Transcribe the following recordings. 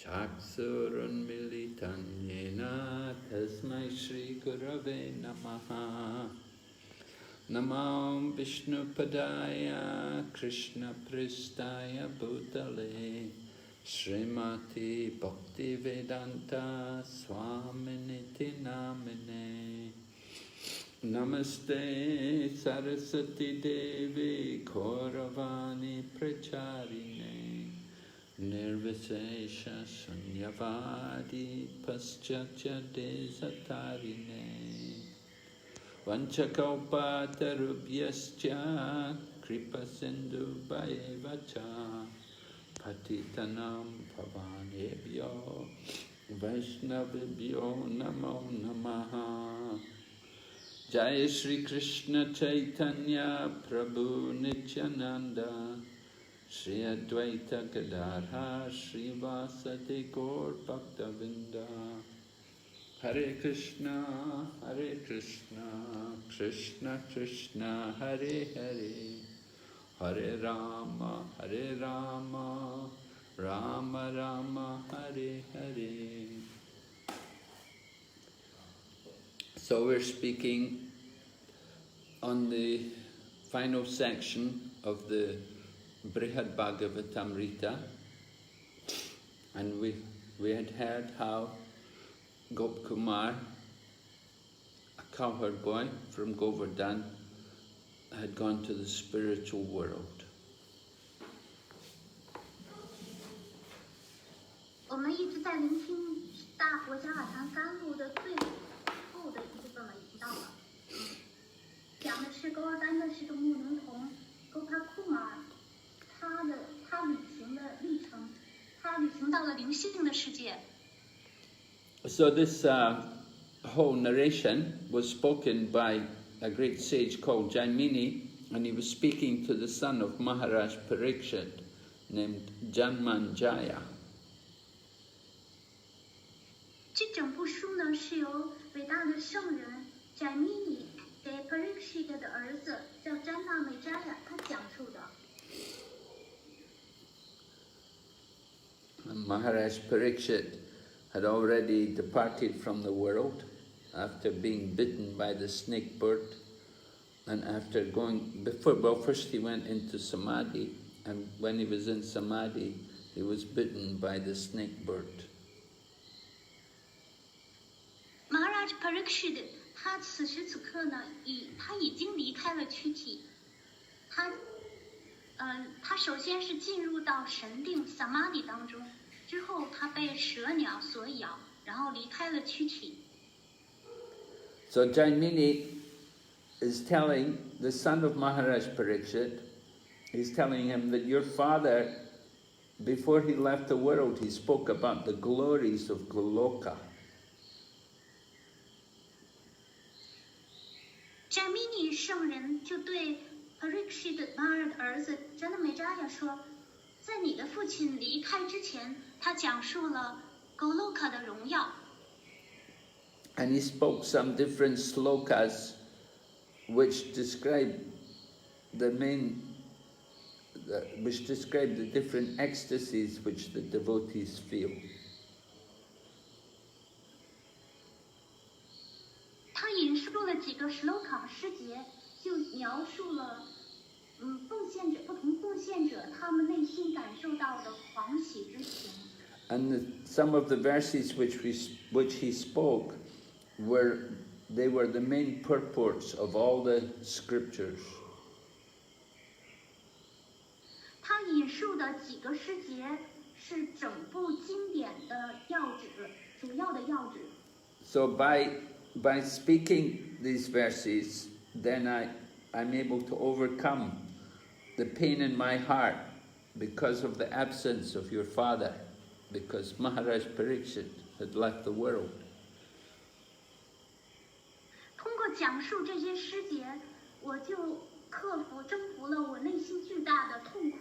Chaksurunmilitan yena tasmai Shri Gurave Namaha. Namo Vishnu Padaya Krishna Pristaya Bhutale Srimati Bhakti Vedanta Swaminiti Namine. Namaste Saraswati Devi Kauravani Pracharine Nirvisesha Sunyavadi Paschatya Desatarine Vanchakalpatarubhyascha Kripa Sindhu Bhayevacha Patitanam Pavanebhyo Vaishnavibhyo Namo Namaha. Jai Shri Krishna Chaitanya Prabhu Nityananda Shri Advaita Gadadhar Shri Vasati Gaur Bhaktavinda. Hare Krishna, Krishna Krishna, Hare Hare, Hare Rama, Rama Rama, Hare Hare. So we're speaking on the final section of the Brhad Bhagavatamarta, and we had heard how Gopkumar, a cowherd boy from Govardhan, had gone to the spiritual world. 我们一直在聆听大佛加尔坛甘露的最后的一部分了，已经到了。讲的是勾尔丹的这个牧童Gopkumar，他旅行的历程，他旅行到了灵性的世界。So this whole narration was spoken by a great sage called Jaimini, and he was speaking to the son of Maharaj Parikshit named Janamejaya. 这整部书呢是由伟大的圣人 Jaimini 给 Parikshit 的儿子叫 Janamejaya 他讲述的。Maharaj Parikshit had already departed from the world after being bitten by the snake bird, and after first he went into samadhi, and when he was in samadhi, he was bitten by the snake bird. Maharaj Parikshit 他此时此刻呢，他已经离开了躯体，他首先是进入到神定 samadhi 当中。之后，他被蛇鸟所咬，然后离开了躯体。So Jaimini is telling the son of Maharaj Parikshit, he's telling him that your father, before he left the world, he spoke about the glories of Goloka. Jaimini 圣人就对 Parikshit Maharaj 的儿子 Janamejaya 说，在你的父亲离开之前，他讲述了 Goloka 的荣耀。And he spoke some different slokas which describe the different ecstasies which the devotees feel. 他引述了几个 sloka 诗节，就描述了不同奉献者他们内心感受到的狂喜之情。And some of the verses which he spoke were the main purports of all the scriptures. 他引述的几个诗节是整部经典的主要的要旨。So by speaking these verses, then I'm able to overcome the pain in my heart because of the absence of your father, because Maharaj Parikshit had left the world. 通过讲述这些诗节，我就征服了我内心巨大的痛苦。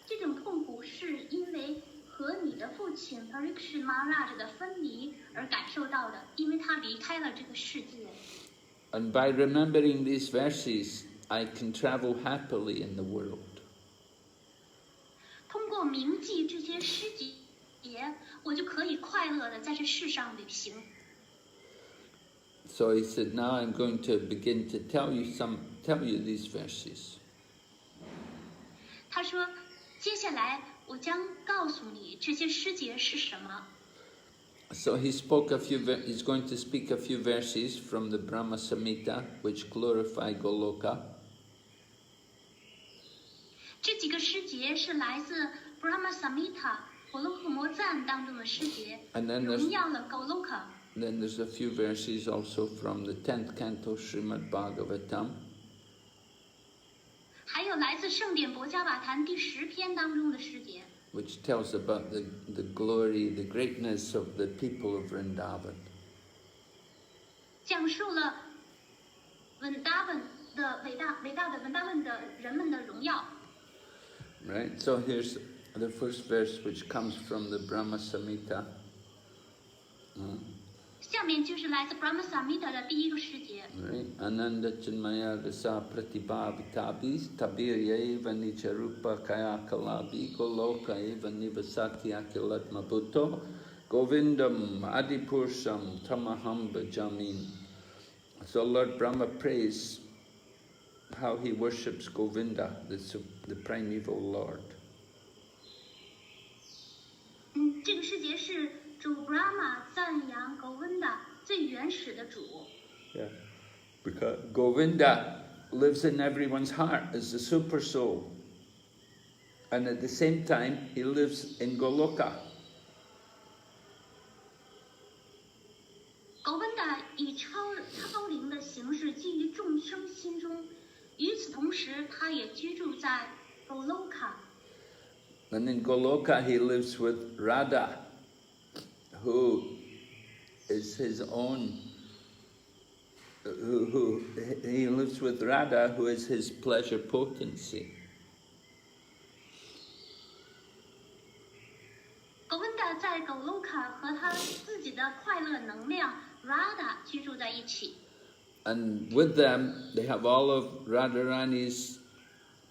这种痛苦是因为和你的父亲 Parikshit Maharaj 的分离而感受到的，因为他离开了这个世界。And by remembering these verses, I can travel happily in the world. 通过铭记这些诗节，我就可快乐的在这世上旅行。So he said, now I'm going to begin to tell you these verses. 他说，接下来我将告诉你这些诗节是什么。So he's going to speak a few verses from the Brahma Samhita, which glorify Goloka. 这几个诗节是来自 Brahma Samhita 婆罗诃摩赞当中的诗节，荣耀了 Goloka。Then there's a few verses also from the 10th canto Srimad Bhagavatam. 还有来自圣典博迦瓦坛第10篇当中的诗节。Which tells about the glory, the greatness of the people of Vrindavan. 讲述了 Vrindavan 的伟大的 Vrindavan 的人们的荣耀。Right, so here's the first verse which comes from the Brahma Samhita. 下面就是来自 Brahma Samhita 的第一个诗节。Right, Ananda Janamejaya rasa pratibhavitavis tabirya nicharupa kaya kalabi goloka eva nivasati akilatma bhutto govindam adipursam tamaham bhajamin. So Lord Brahma prays how he worships Govinda, the primeval Lord. 这个诗节是主 Brahma 赞扬 Govinda 最原始的主。Yeah, because Govinda lives in everyone's heart as the super soul, and at the same time he lives in Goloka. Govinda 以超灵的形式居于众生心中，与此同时，他也居住在 Goloka。 And in Goloka he lives with Radha, who is his own. He lives with Radha, who is his pleasure potency. Govinda 在 Goloka 和他自己的快乐能量 Radha 居住在一起。And with them, they have all of Radharani's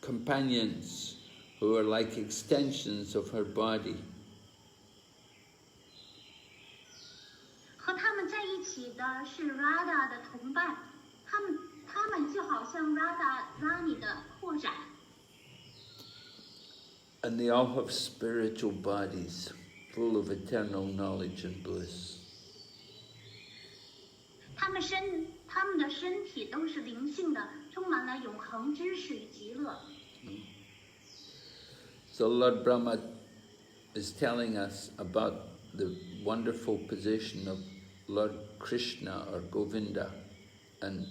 companions, who are like extensions of her body. 和他们在一起的是 Radha 的同伴，他们就好像 Radharani 的扩展。And they all have spiritual bodies, full of eternal knowledge and bliss. 他们的身体都是灵性的，充满了永恒知识与极乐。So Lord Brahma is telling us about the wonderful position of Lord Krishna or Govinda and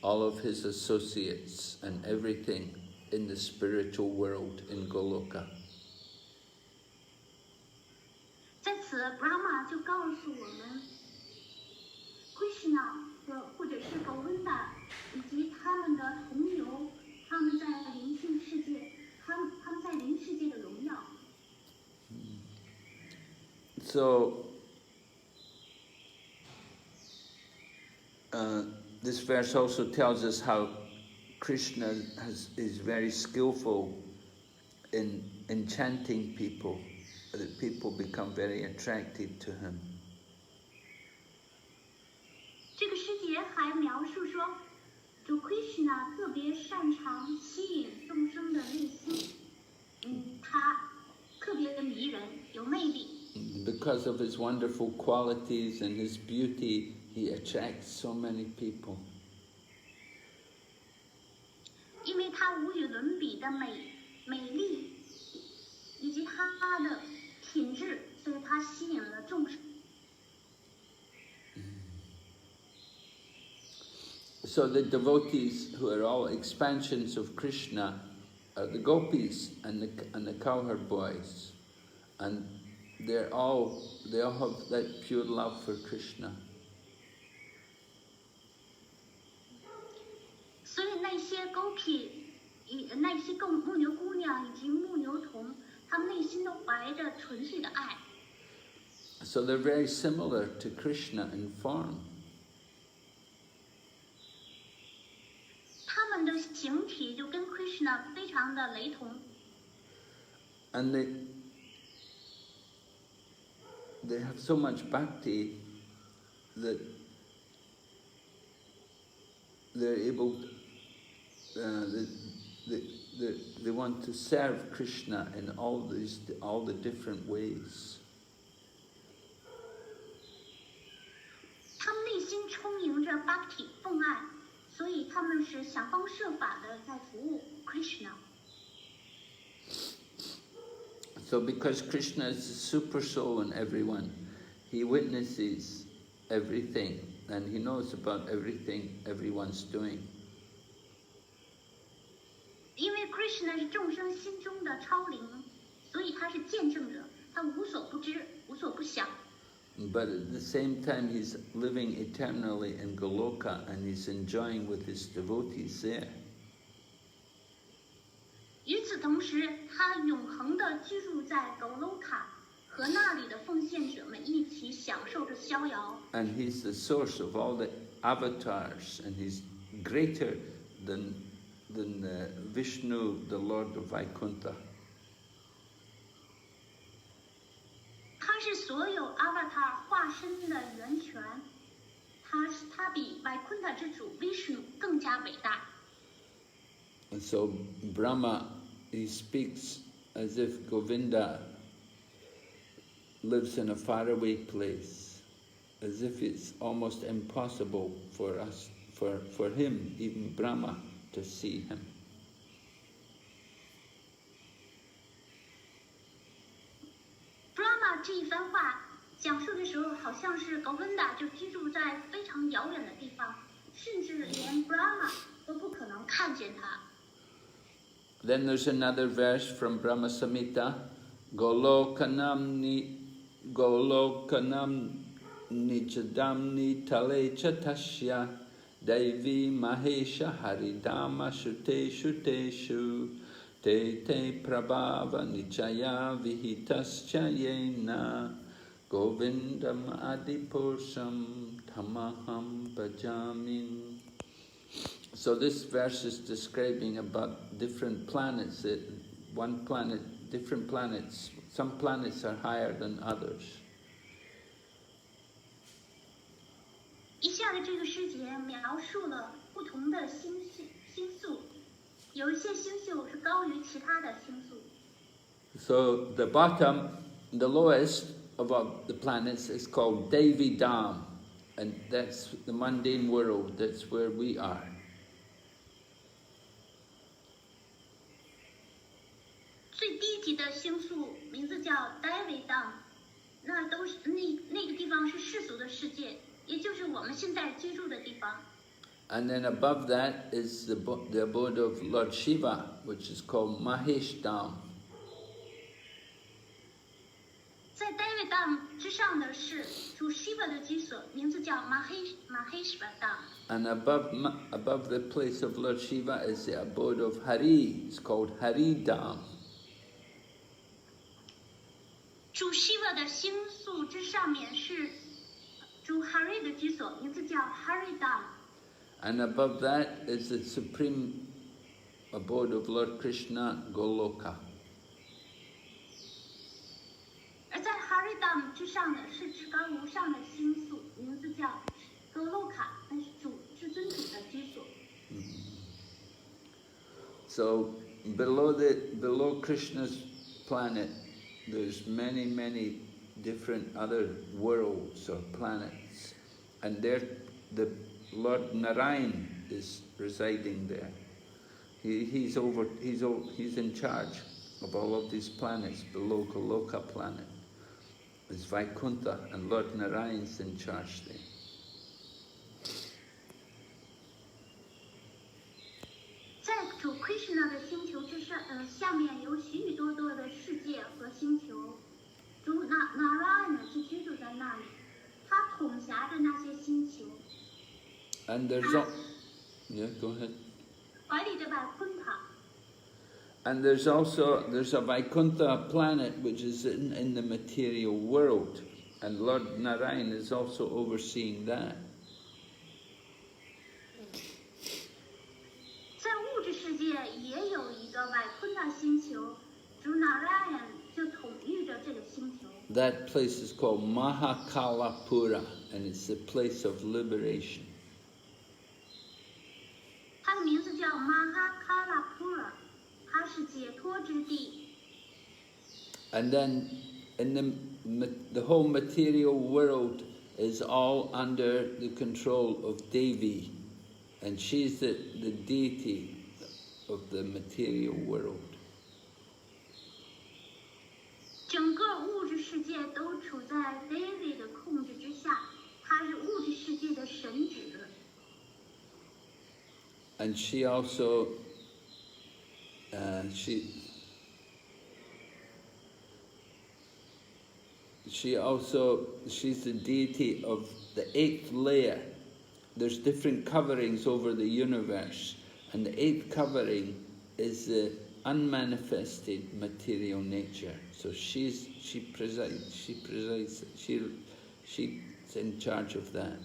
all of his associates and everything in the spiritual world in Goloka. 在此 ，Brahma 就告诉我们 ，Krishna 或者是 Govinda 以及他们的同游，他们在灵性世界，他们在灵世界的荣耀。So this verse also tells us how Krishna is very skillful in enchanting people, that people become very attracted to him. 这个诗节还描述说，主 Krishna 特别擅长吸引众生的内心，他特别的迷人，有魅力。Because of his wonderful qualities and his beauty, he attracts so many people. 因为他无与伦比的美丽，以及他的品质，所以他吸引了众生。So the devotees, who are all expansions of Krishna, are the gopis and the cowherd boys, and they all have that pure love for Krishna. 所以那些 gopi， 那些牧牛姑娘以及牧牛童，他们内心都怀着纯粹的爱。So they're very similar to Krishna in form. 他们的形体就跟 Krishna 非常的雷同。And they have so much bhakti that they're able, they want to serve Krishna in all the different ways. 他们内心充盈着 bhakti 奉爱，所以他们是想方设法的在服务 Krishna。 So because Krishna is the super soul in everyone, he witnesses everything and he knows about everything everyone's doing. 因为 Krishna 是众生心中的超灵，所以他是见证者，他无所不知，无所不晓。 But at the same time, he's living eternally in Goloka and he's enjoying with his devotees there. 与此同时，他永恒地居住在 Goloka， 和那里的奉献者们一起享受着逍遥。 And he's the source of all the avatars, and he's greater than Vishnu, the Lord of Vaikuntha. 他是所有 avatar 化身的源泉，他比 Vaikuntha 之主 Vishnu 更加伟大。 And so Brahma, he speaks as if Govinda lives in a faraway place, as if it's almost impossible for us, for him, even Brahma, to see him. Brahma 这一番话讲述的时候，好像是 Govinda 就居住在非常遥远的地方，甚至连 Brahma 都不可能看见他。 Then there's another verse from Brahma Samhita, Golokanam nijadamni tale chatasya Devi Mahesha Haridama Shuteshu Te Prabhava Nichaya Vihitascha Yena Govindam Adipursam Tamaham Bhajamin. So this verse is describing about different planets. One planet, different planets. Some planets are higher than others. 以下的这个诗节描述了不同的星宿，有一些星宿是高于其他的星宿。 So the bottom, the lowest of all the planets is called Devidam, and that's the mundane world. That's where we are. 最低级的星宿名字叫 Davidam， 那都是那个地方是世俗的世界，也就是我们现在居住的地方。 And then above that is the abode of Lord Shiva, which is called Maheshdam. 在 Davidam 之上的是主 Shiva 的居所，名字叫 Maheshwadam。 And above the place of Lord Shiva is the abode of Hari. It's called Haridam. 主 Shiva 的星宿之上面是主 Hari 的居所，名字叫 Haridam。 And above that is the supreme abode of Lord Krishna, Goloka. 而在 Haridam 之上的是至高无上的星宿，名字叫 Goloka， 那是主至尊主的居所。 So below Krishna's planet, there's many different other worlds or planets, and there the Lord Narayan is residing there. He's in charge of all of these planets below Goloka planet. It's Vaikuntha, and Lord Narayan's in charge there. 在主 Krishna 的星球之上，下面有许许多多的世界和星球，主 Narayana 是居住在那里，他统辖着那些星球。 And there's yeah, go ahead. 怀里的Vaikuntha。 And there's a Vaikuntha planet which is in the material world, and Lord Narayan is also overseeing that. 在物质世界也有一个 Vaikuntha 星球，主 Narayan 就统御着这个星球。that place is called Mahakalapura, and it's the place of liberation. 它的名字叫 Mahakalapura， 它是解脱之地。And then in the whole material world is all under the control of Devi, and she's the deity of the material world. 整个物质世界都处在 Devi 的控制之下，她是物质世界的神祇。And she also, she's the deity of the 8th layer. There's different coverings over the universe, and the 8th covering is the unmanifested material nature. So she's in charge of that.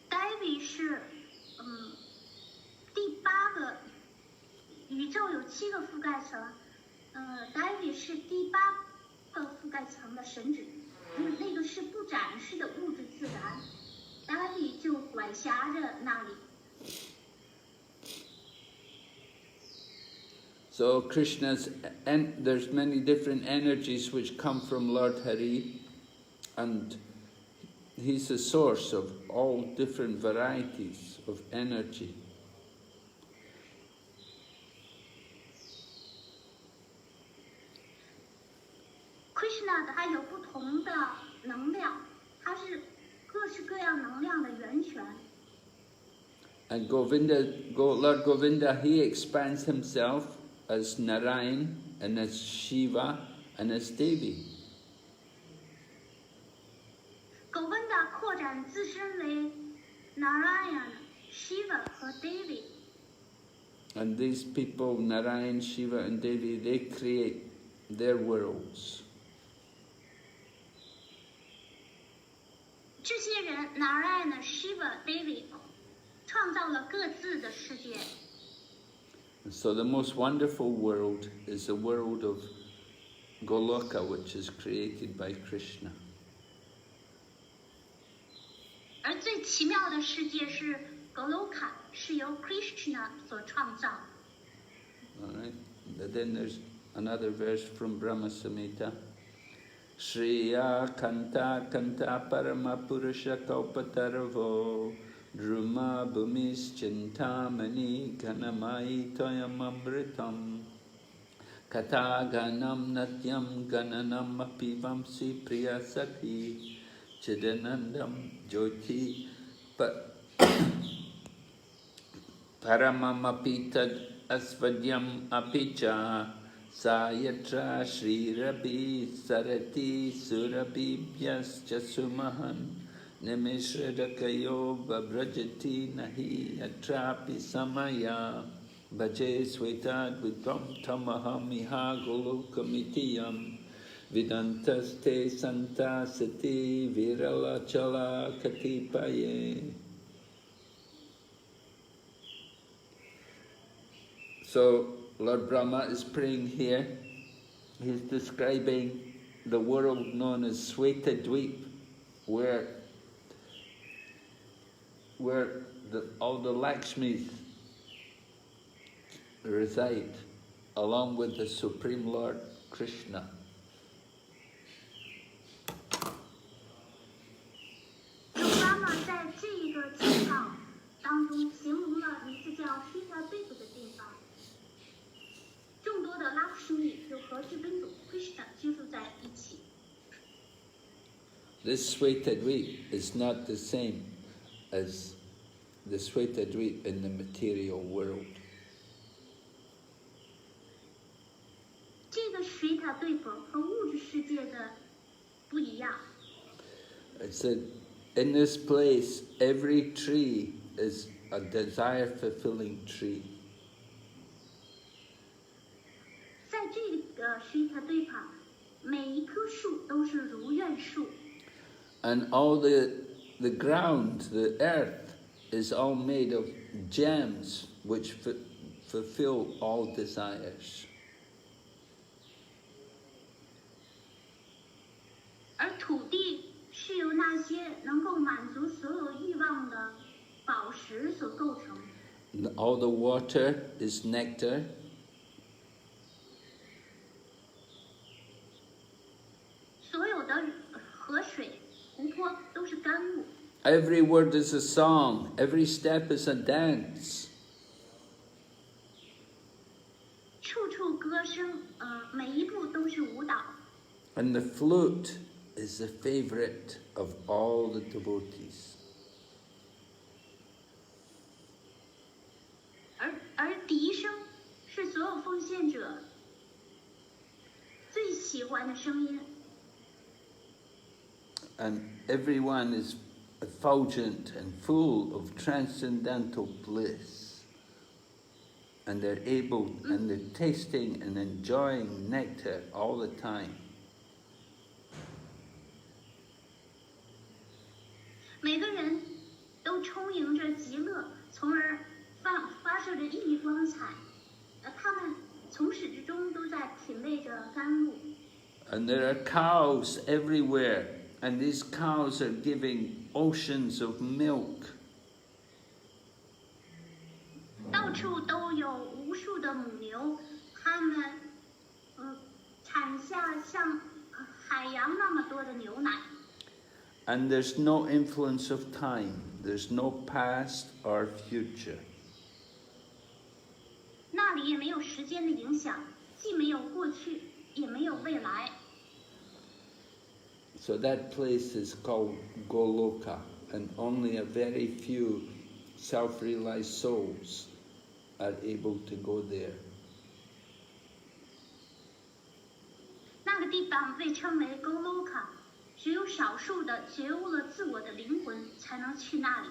Devi 是第8个宇宙有7个覆盖层，Devi 是第8个覆盖层的神祇，那个是不展示的物质自然，Devi 就管辖着那里。So there's many different energies which come from Lord Hari, and he's the source of all different varieties of energy. Krishna 它有不同的能量，它是各式各样能量的源泉。And Lord Govinda, he expands himself as Narayan and as Shiva and as Devi. Govinda 扩展自身为 Narayan、Shiva 和 Devi。 And these people, Narayan, Shiva and Devi, they create their worlds. 这些人 Narayan、Shiva、Devi 创造了各自的世界。So the most wonderful world is the world of Goloka, which is created by Krishna. 而最奇妙的世界是 Goloka， 是由 Krishna 所创造。 All right. And then there's another verse from Brahma Samhita. Shriya kanta kanta parama purusha kaupataravo druma bhumis chintamani ganamai toyam amritam kata ganam natyam gananam apivamsi priyasati chidanandam jyoti paramamapitad asvadyam apicha sayatra shrirabi sarati surabibhyascha sumahan nimishradakayo vabrajati nahi atrapi samaya bhaje swetad vidvam tamaham iha golokamitiyam vidantaste santa sati virala chala katipaye. So Lord Brahma is praying here. He's describing the world known as Swetadweep, where all the Lakshmis reside, along with the Supreme Lord Krishna. Brahma 在这个介绍当中形容了一个叫 Swetadweep 的地方。众多的拉克什米就和至尊主 Krishna 居住在一起。 This Swetadweep is not the same as the Swetadweep in the material world. 这个水塔对本和物质世界的不一样。 It said, in this place, every tree is a desire-fulfilling tree. 在这个水塔对旁，每一棵树都是如愿树。 And all the ground, the earth, is all made of gems which fulfill all desires. 足所有欲望的宝石所构成。All the water is nectar. 所有的河水、湖泊都是甘露。Every word is a song. Every step is a dance. 处处歌声，每一步都是舞蹈。And the flute is the favorite of all the devotees. 而笛声是所有奉献者最喜欢的声音。And everyone is effulgent and full of transcendental bliss. And they're able, and they're tasting and enjoying nectar all the time. 每个人都充盈着极乐，从而发射着熠熠光彩。他们从始至终都在品味着甘露。And there are cows everywhere, and these cows are giving oceans of milk. 到处都有无数的母牛，它们产下像海洋那么多的牛奶。And there's no influence of time. There's no past or future. 那里也没有时间的影响，既没有过去，也没有未来。So that place is called Goloka, and only a very few self-realized souls are able to go there. 那个地方被称为 Goloka， 只有少数的觉悟了自我的灵魂才能去那里。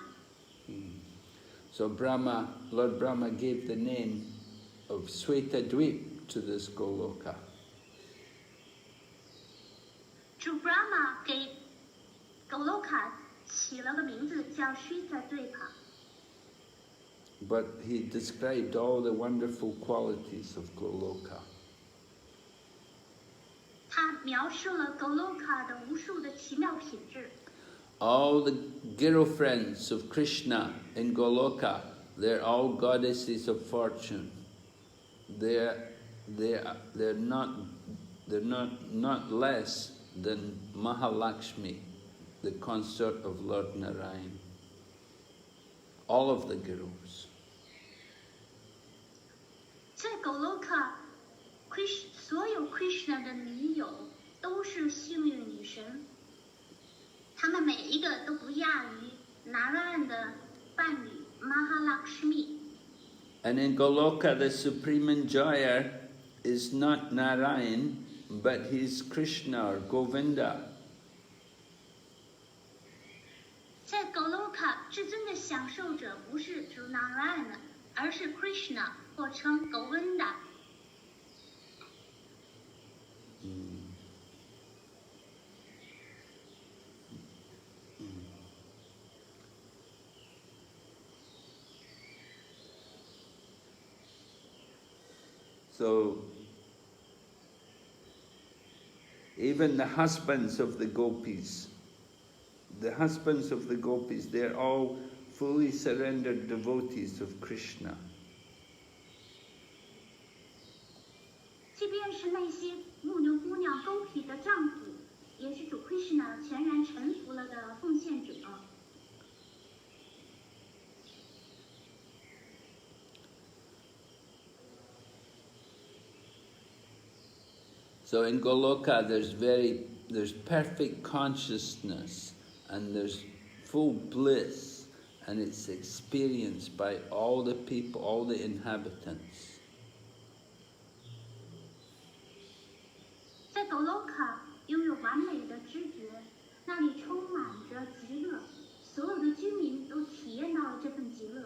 So Lord Brahma gave the name of Svetadvip to this Goloka. 主 Brahma 给 Goloka 起了个名字叫 Svetadvipa。 But he described all the wonderful qualities of Goloka. 他描述了 Goloka 的无数的奇妙品质。All the girlfriends of Krishna in Goloka, they're all goddesses of fortune. They're not less than Mahalakshmi, the consort of Lord Narayan. All of the gurus. 在 Goloka， 所有 Krishna 的女友都是幸运女神，她们每一个都不亚于 Narayan 的伴侣 Mahalakshmi。 And in Goloka, the supreme enjoyer is not Narayan, but he's Krishna or Govinda. 在 Goloka， 至尊的享受者不是主 Narayan， 而是 Krishna， 或称 Govinda。 So, even the husbands of the gopis, they're all fully surrendered devotees of Krishna. 即便是那些牧牛姑娘勾匹的丈夫，也是主 Krishna 全然臣服了的奉献者。 So in Goloka, there's perfect consciousness and there's full bliss, and it's experienced by all the people, all the inhabitants. 在 Goloka 拥有完美的知觉，那里充满着极乐，所有的居民都体验到了这份极乐。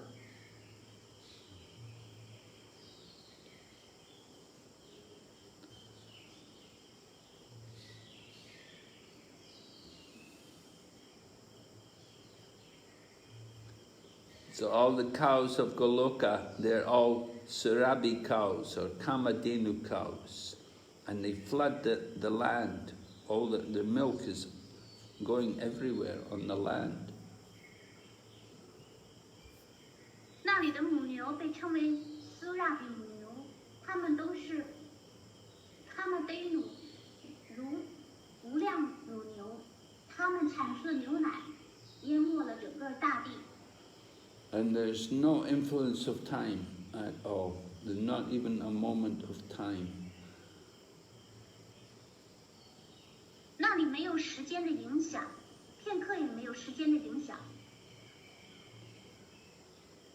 So all the cows of Goloka, they're all Surabhi cows or Kamadhenu cows, and they flood the land. All the milk is going everywhere on the land. 那里的母牛被称为苏拉比母牛，它们都是它们得乳如无量乳牛，它们产出的牛奶淹没了整个大地。And there's no influence of time at all. There's not even a moment of time. 那里没有时间的影响，片刻也没有时间的影响。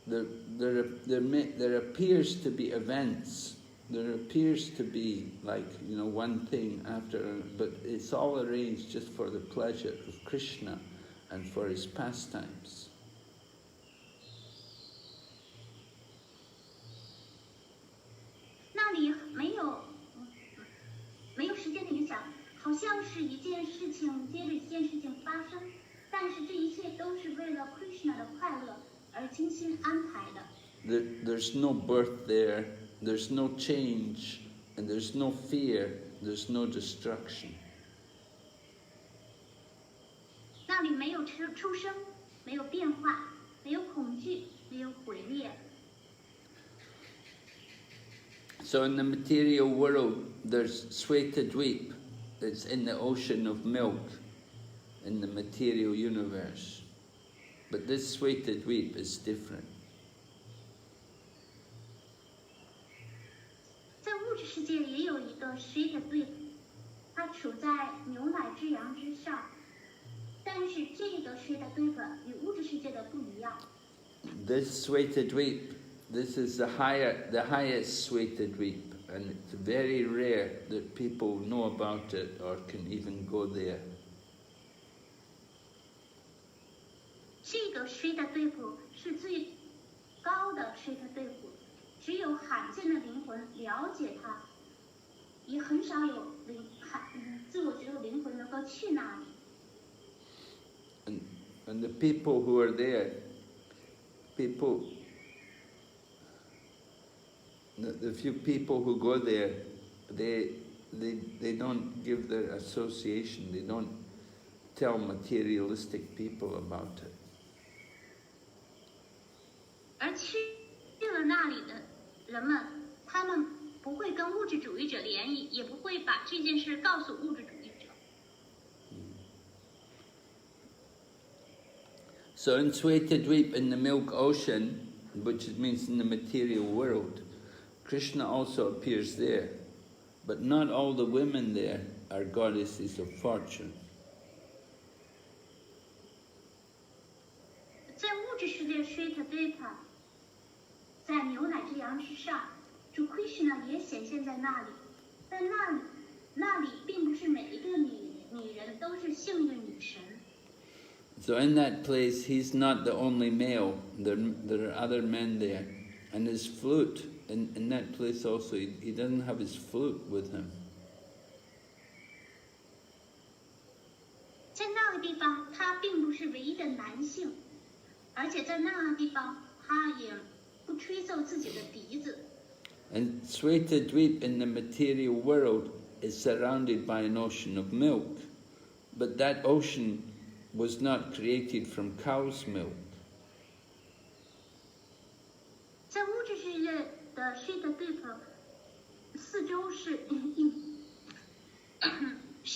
There appears to be events. There appears to be like, one thing after, but it's all arranged just for the pleasure of Krishna and for his pastimes. 那里没有时间的影响，好像是一件事情接着一件事情发生，但是这一切都是为了 Krishna 的快乐而精心安排的。There's no birth there, there's no change, and there's no fear, there's no destruction. 那里没有出生，没有变化，没有恐惧，没有毁灭。So in the material world, there's Svetadweep, it's in the ocean of milk, in the material universe. But this Svetadweep is different. 在物质世界也有一个 Svetadweep， 它处在牛奶之洋之上，但是这个 Svetadweep 与物质世界的不一样。This Svetadweep, this is the highest Svetadweep, and it's very rare that people know about it or can even go there. 这个 Svetadweep 是最高的 Svetadweep， 只有罕见的灵魂了解它，也很少有自我觉悟灵魂能够去那里。And the people who are there, the few people who go there, they don't give their association, they don't tell materialistic people about it. 而去了那里的人们，他们不会跟物质主义者联谊，也不会把这件事告诉物质主义者。So in Svetadweep, in the milk ocean, which means in the material world, Krishna also appears there, but not all the women there are goddesses of fortune. 在物质世界 Svetadweep， 在牛奶之洋之上，主 Krishna 也显现在那里，但那里并不是每一个女人都是幸运女神。So in that place, he's not the only male. There are other men there. And his flute, in that place also, he doesn't have his flute with him. 在那个地方，他并不是唯一的男性，而且在那个地方，他也不吹奏自己的笛子。And Svetadweep in the material world is surrounded by an ocean of milk. But that ocean was not created from cow's milk. 在物质世界的 Svetadweep 四周是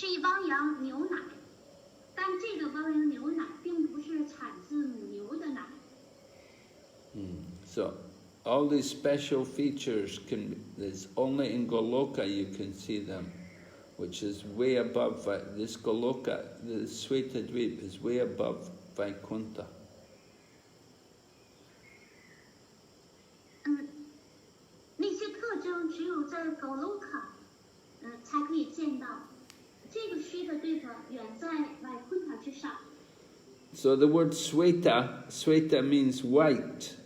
一汪洋牛奶，但这个汪洋牛奶并不是产自母牛的奶。So all these special features there's only in Goloka you can see them, which is way above this Goloka. The Svetadweep is way above Vaikuntha. 那些特征只有在 Goloka 才可以见到。这个 Svetadweep 远在 Vaikuntha 之上。So the word Sweta means white.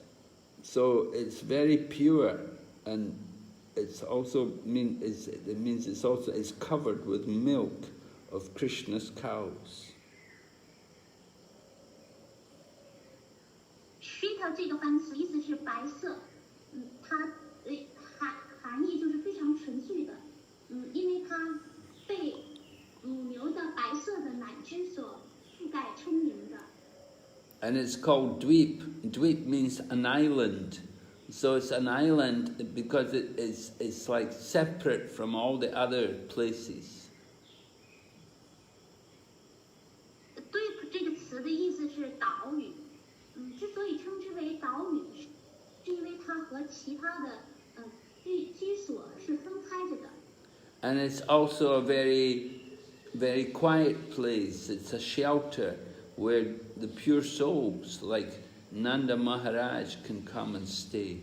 So it's very pure, and it's also it means it's covered with milk of Krishna's cows. Shita 这个单词意思是白色，它含义就是非常纯粹的，因为它被母牛的白色的奶汁所覆盖充盈的。And it's called Dweep. Dweep means an island. So it's an island because it's like separate from all the other places. 对这个词的意思是岛屿。之所以称之为岛屿，是因为它和其他的居所是分开着的。And it's also a very, very quiet place. It's a shelter where the pure souls like Nanda Maharaj can come and stay.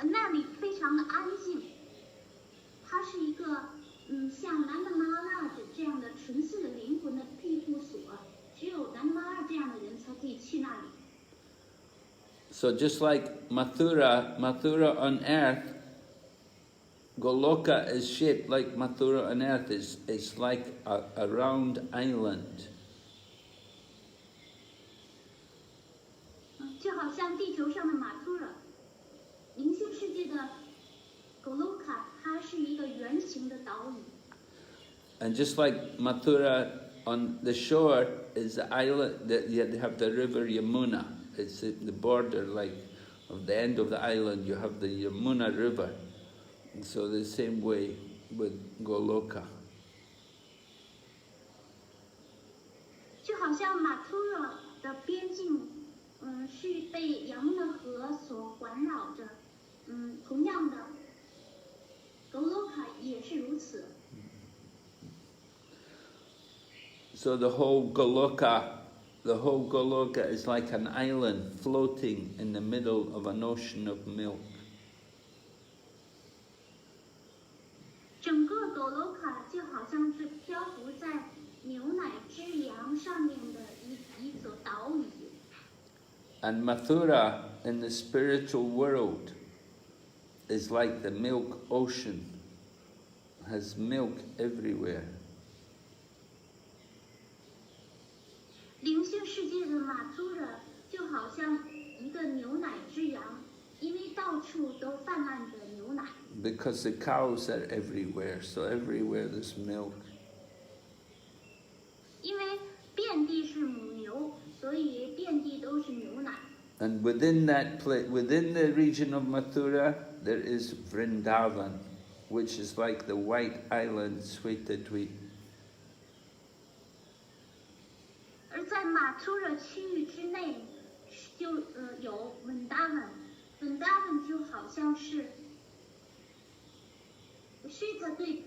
那里非常的安静，它是一个像南达玛拉这样的纯粹的灵魂的庇护所，只有南达玛拉这样的人才可以去那里。So just like Mathura on earth, Goloka is shaped like Mathura on earth. It's like a round island. 就好像地球上的马图尔，灵性世界的 Goloka， 它是一个圆形的岛屿。And just like Mathura on the shore is the island that you have the river Yamuna. It's at the border, like of the end of the island, you have the Yamuna River. And so the same way with Goloka. 就好像马图尔的边境，是被杨木河所环绕着，同样的 ，Goloka 也是如此。So the whole Goloka is like an island floating in the middle of an ocean of milk. 整个 Goloka 就好像是漂浮在牛奶之洋上面的一座岛屿。And Mathura in the spiritual world is like the milk ocean, has milk everywhere. 灵性世界的马图尔就好像一个牛奶之洋，因为到处都泛滥着牛奶。Because the cows are everywhere, so everywhere there's milk. 因为遍地是母牛，所以遍地都是牛奶。And within that place, within the region of Mathura, there is Vrindavan, which is like the white island Swetadweep. 而在马图尔区域之内，就有Vrindavan就好像是Swetadweep。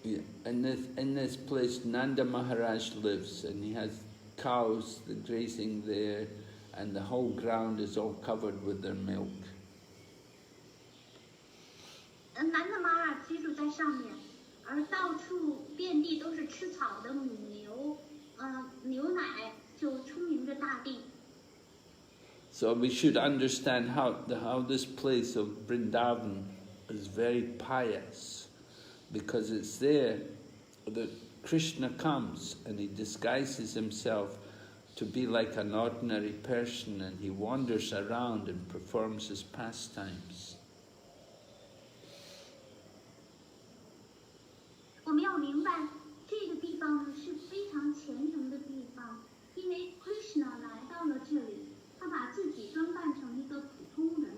Yeah, in this place, Nanda Maharaj lives, and he has cows grazing there, and the whole ground is all covered with their milk. 南的马尔居住在上面，而到处遍地都是吃草的母牛，牛奶就充盈着大地。So we should understand how this place of Vrindavan is very pious, because it's there that Krishna comes and he disguises himself to be like an ordinary person, and he wanders around and performs his pastimes. 我们要明白，这个地方呢是非常虔诚的地方，因为 Krishna 来到了这里，他把自己装扮成一个普通人，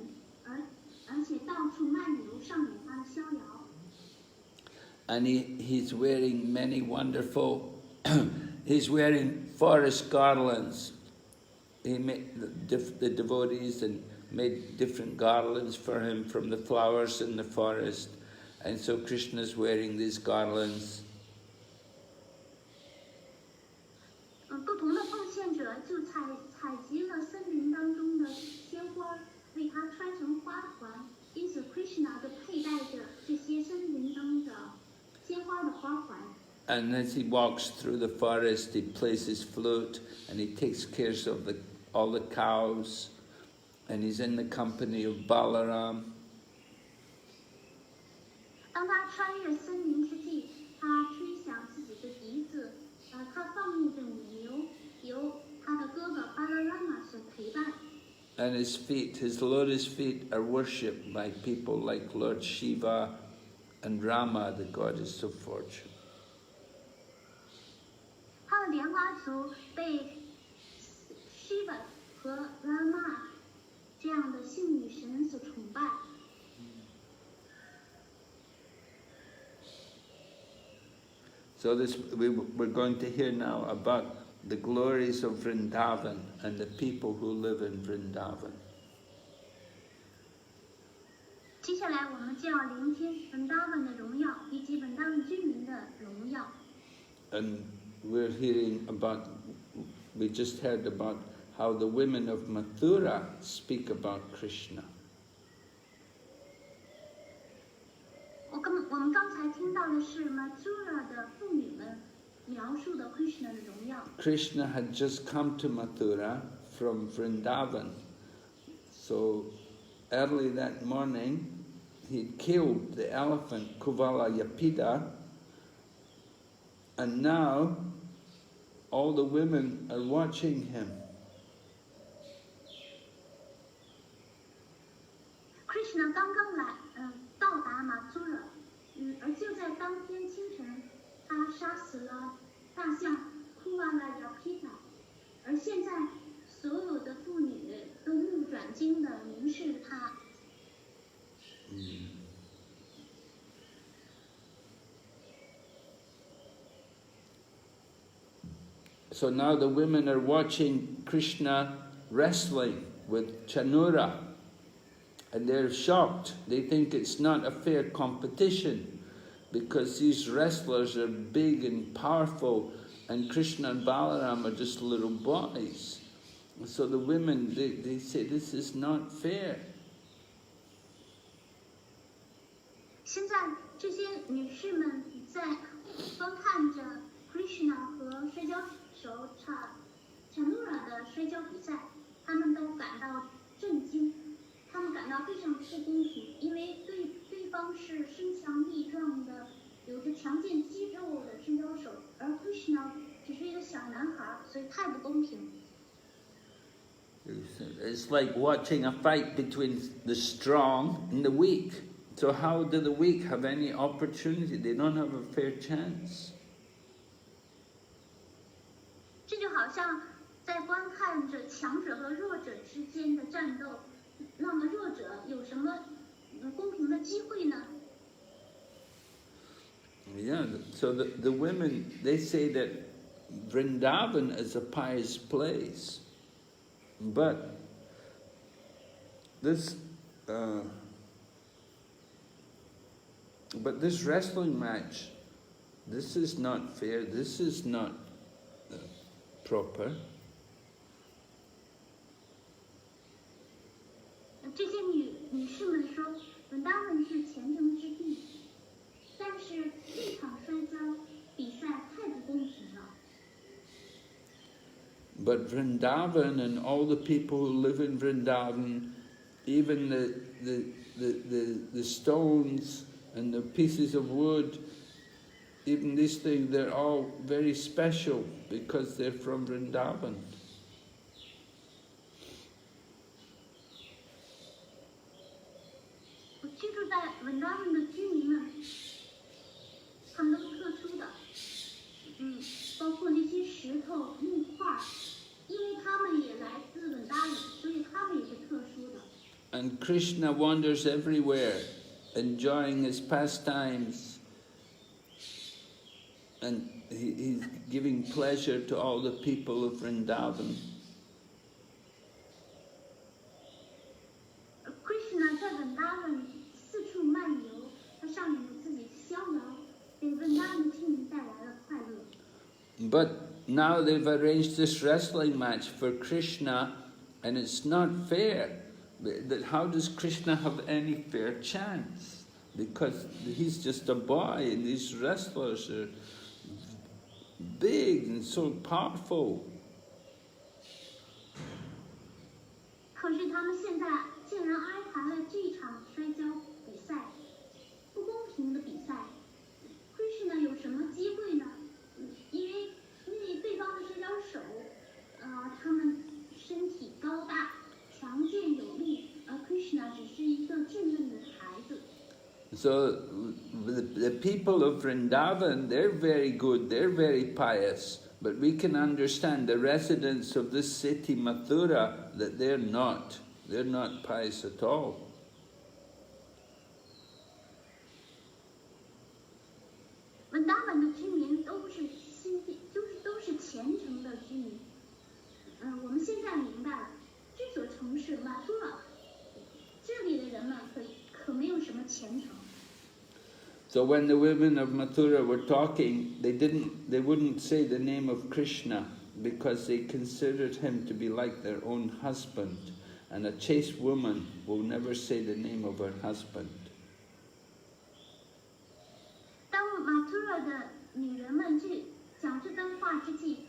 而且到处漫游，上演他的逍遥。And he's wearing many wonderful, he's wearing forest garlands. He made the devotees and made different garlands for him from the flowers in the forest. And so Krishna's wearing these garlands. 不同的奉献者就采集了森林当中的鲜花，为他穿成花环，因此 Krishna 就佩戴着这些森林中的鲜花的花环。And as he walks through the forest, he plays his flute, and he takes care of all the cows, and he's in the company of Balaram. 当他穿越森林之际，他吹响自己的笛子，他放牧着母牛，由他的哥哥巴拉拉玛所陪伴。And his lotus feet are worshipped by people like Lord Shiva and Rama, the goddess of fortune. 像莲花族被 Shiva 和 Rama 这样的性女神所崇拜。So we're going to hear now about the glories of Vrindavan and the people who live in Vrindavan. 接下来我们就要聆听 Vrindavan 的荣耀以及 Vrindavan 居民的荣耀。And we're hearing about, we just heard about how the women of Mathura speak about Krishna. 我们刚才听到的是 Mathura 的妇女们描述的 Krishna 的荣耀。Krishna had just come to Mathura from Vrindavan. So early that morning, he'd killed the elephant Kuvalayapida, and now all the women are watching him. Krishna 刚刚到达马祖尔，而就在当天清晨，他杀死了大象Kuvalayapida，而现在所有的妇女都目不转睛地凝视他。So now the women are watching Krishna wrestling with Chanura, and they're shocked. They think it's not a fair competition because these wrestlers are big and powerful, and Krishna and Balaram are just little boys. So the women, they say, this is not fair. 现在这些女士们在观看着 Krishna 和摔跤手Chanura 的摔跤比赛，他们都感到震惊，他们感到非常不公平，因为对方是身强力壮的，有着强健肌肉的摔跤手，而 Krishna 只是一个小男孩，所以太不公平。It's like watching a fight between the strong and the weak. So how do the weak have any opportunity? They don't have a fair chance. 这就好像在观看着强者和弱者之间的战斗，那么弱者有什么公平的机会呢？ Yeah, so the women, they say that Vrindavan is a pious place, but this wrestling match, this is not fair, this is not proper. 这些女士们说，Vrindavan是虔诚之地，但是这场摔跤比赛太不公平了。But Vrindavan and all the people who live in Vrindavan, even the stones and the pieces of wood, even these things, they're all very special because they're from Vrindavan. 居住在 Vrindavan 的居民们，他们都是特殊的，包括那些石头、木块，因为他们也来自 Vrindavan，所以他们也是特殊的。And Krishna wanders everywhere, enjoying his pastimes, and he's giving pleasure to all the people of Vrindavan. Krishna 在 Vrindavan 四处漫游，他上演着自己逍遥，给 Vrindavan 居民带来了快乐。But now they've arranged this wrestling match for Krishna, and it's not fair. How does Krishna have any fair chance? Because he's just a boy, and these wrestlers are big and so powerful. 可是他们现在竟然安排了这场摔跤比赛，不公平的比赛。Krishna 有什么机会呢？因为对方的摔跤手，他们身体高大、强健有力，而 Krishna 只是一个稚嫩的孩子。So the people of Vrindavan, they're very good, they're very pious, But we can understand the residents of this city, Mathura, that they're not pious at all. 文达文的居民都是都是虔诚的居民。我们现在明白了，这所城市马图拉，这里的人们可没有什么虔诚。So when the women of Mathura were talking, they wouldn't say the name of Krishna because they considered him to be like their own husband, and a chaste woman will never say the name of her husband. 当马图拉的女人们讲这番话之际，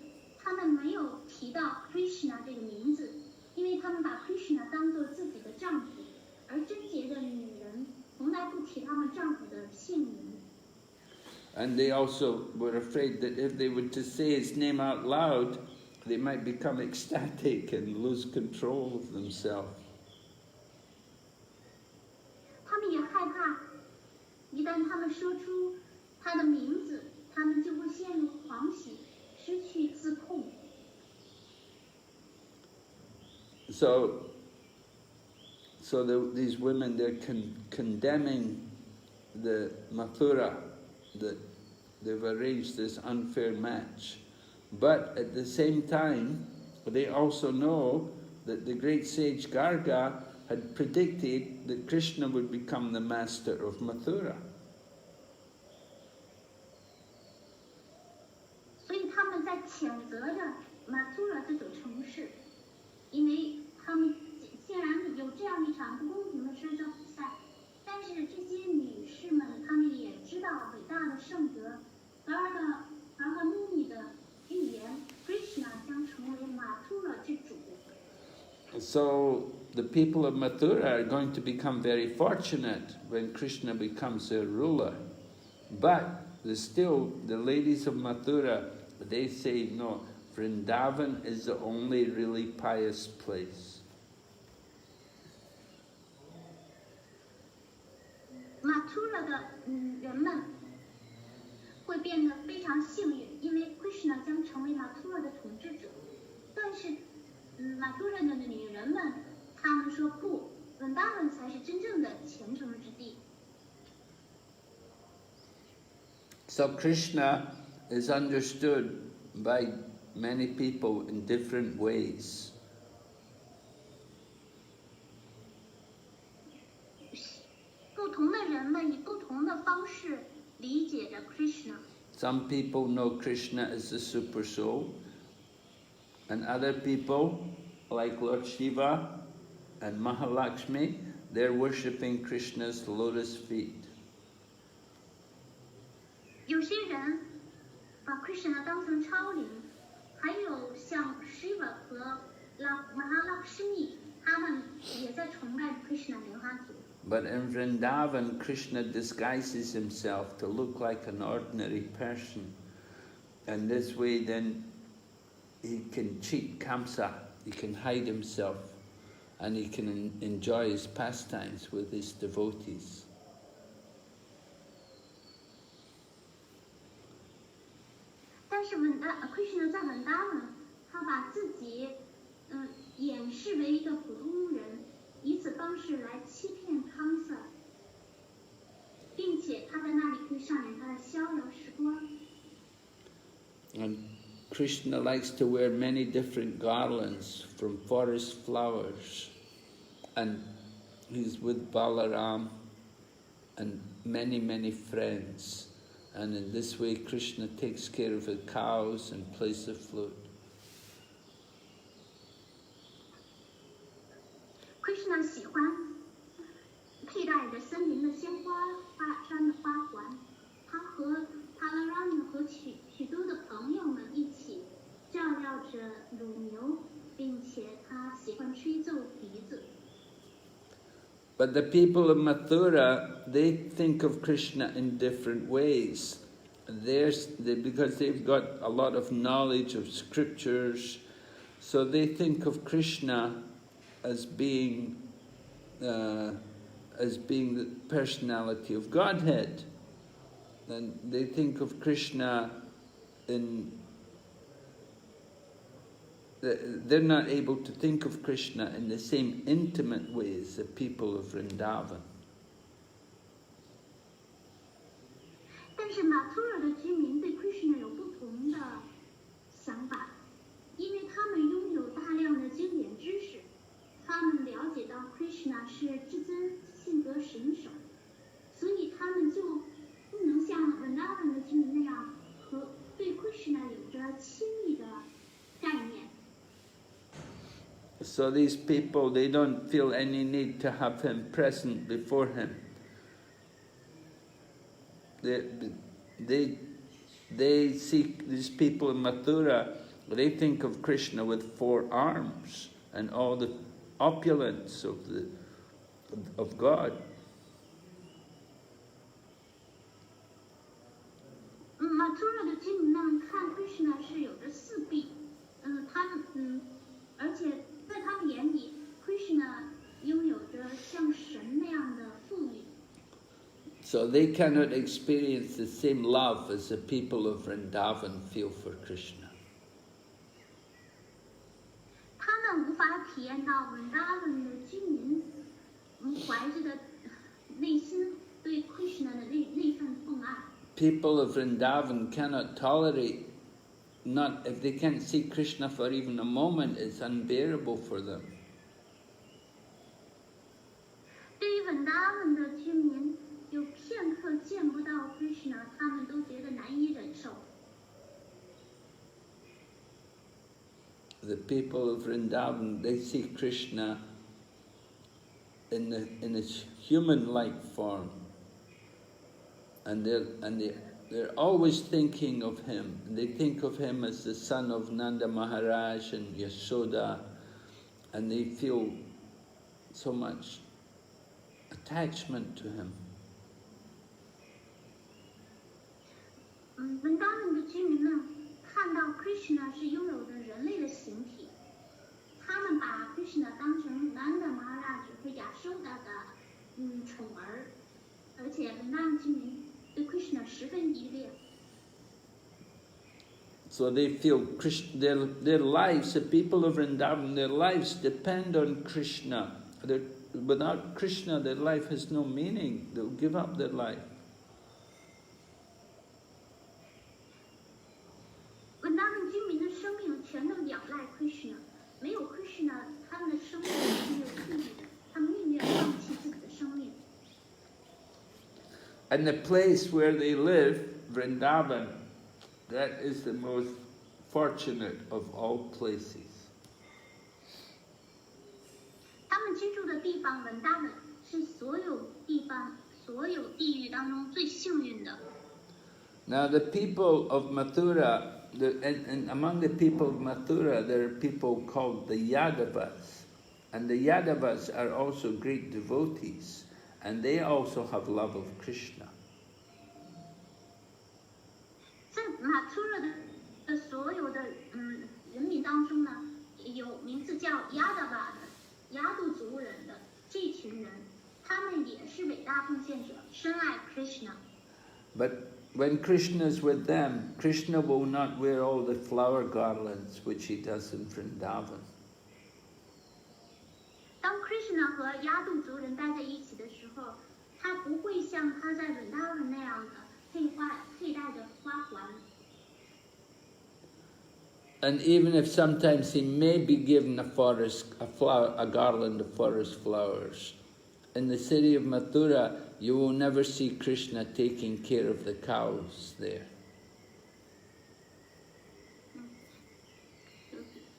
她们没有提到 Krishna 这个名字，因为她们把 Krishna 当作自己的丈夫，而贞洁的女人从来不提她们丈夫的姓名。And they also were afraid that if they were to say his name out loud, they might become ecstatic and lose control of themselves. 他们也害怕，一旦他们说出他的名字，他们就会陷入狂喜，失去自控。So these women, they're condemning the Mathura, that they've arranged this unfair match. But at the same time, they also know that the great sage Garga had predicted that Krishna would become the master of Mathura. 所以他们在谴责着马图拉这座城市，因为他们既然有这样一场不公平的摔跤比赛，但是这些女士们，她们也知道伟大的圣德Bhagavamrta的预言 ，Krishna 将成为马图拉之主。So the people of Mathura are going to become very fortunate when Krishna becomes their ruler. But still, the ladies of Mathura, they say, no, Vrindavan is the only really pious place. 马图拉的人们会变得非常幸运，因为 Krishna 将成为马图拉的统治者。但是，马图拉的女人们，她们说不，文达文才是真正的虔诚之地。So Krishna is understood by many people in different ways. 不同的人们以不同的方式理解着 Krishna。Some people know Krishna as the super soul, and other people, like Lord Shiva and Mahalakshmi, they're worshipping Krishna's lotus feet. 有些人把 Krishna 当成超灵，还有像 Shiva 和 Mahalakshmi， 他们也在崇拜 Krishna 莲花指。But in Vrindavan, Krishna disguises himself to look like an ordinary person. And this way then he can cheat Kamsa, he can hide himself, and he can enjoy his pastimes with his devotees. 但是Krishna 在文达文，他把自己掩饰为一个普通人，以此方式来欺骗康萨，并且他在那里可以上演他的逍遥时光。And Krishna likes to wear many different garlands from forest flowers, and he's with Balaram and many friends. And in this way, Krishna takes care of the cows and plays the flute. Krishna 喜欢佩戴着森林的鲜花山的花环，他和Balaram和许多的朋友们一起照料着乳牛，并且他喜欢吹奏笛子。But the people of Mathura, they think of Krishna in different ways. Because they've got a lot of knowledge of scriptures, so they think of Krishna as being the personality of Godhead. And they think of Krishna in they're not able to think of Krishna in the same intimate way as the people of Vrindavan. 但是马图尔的居民对 Krishna 有不同的想法，因为他们拥有大量的经典知识，他们了解到 Krishna 是至尊性格神手，所以他们就不能像 Vrindavan 的居民那样和对 Krishna 有着亲密的概念。So these people, they don't feel any need to have him present before him. They see these people in Mathura, they think of Krishna with 4 arms and all the opulence of God. 马图尔的居民们看 Krishna 是有着4臂，而且在他们眼里 ，Krishna 拥有着像神那样的富裕。So they cannot experience the same love as the people of Vrindavan feel for Krishna. 他们无法体验到 Vrindavan 的居民怀着的内心对 Krishna 的那份奉爱。People of Vrindavan cannot tolerate, not if they can't see Krishna for even a moment, it's unbearable for them. 对于 Vrindavan 的居民，有片刻见不到 Krishna， 他们都觉得难以忍受。The people of Vrindavan, they see Krishna in his human-like form, and they're always thinking of him. They think of him as the son of Nanda Maharaj and Yashoda, and they feel so much attachment to him. Vrindavan 的居民们看到 Krishna 是拥有着人类的形体，他们把 Krishna 当成 Nanda Maharaj 和 Yashoda 的宠儿，而且 Vrindavan 居民对 Krishna 十分依恋。So they feel their lives, the people of Vrindavan, their lives depend on Krishna. Without Krishna, their life has no meaning. They'll give up their life. Vrindavan 居民的生命全都仰赖 Krishna， 没有 Krishna， 他们的生命是没有意义的，他们宁愿放弃自己的生命。And the place where they live, Vrindavan, that is the most fortunate of all places. 他们居住的地方 Vrindavan 是所有地狱当中最幸运的。Now the people of Mathura, and among the people of Mathura, there are people called the Yadavas. And the Yadavas are also great devotees, and they also have love of Krishna. 在马图尔的所有的人民当中呢，有名字叫 Yadava 的亚度族人的这群人，他们也是伟大奉献者，深爱 Krishna。 But when Krishna is with them, Krishna will not wear all the flower garlands which he does in Vrindavan. 当 Krishna 和亚度族人待在一起的时候，他不会像他在 Vrindavan 那样的佩戴着花环。 And even if sometimes he may be given a garland of forest flowers, in the city of Mathura, you will never see Krishna taking care of the cows there.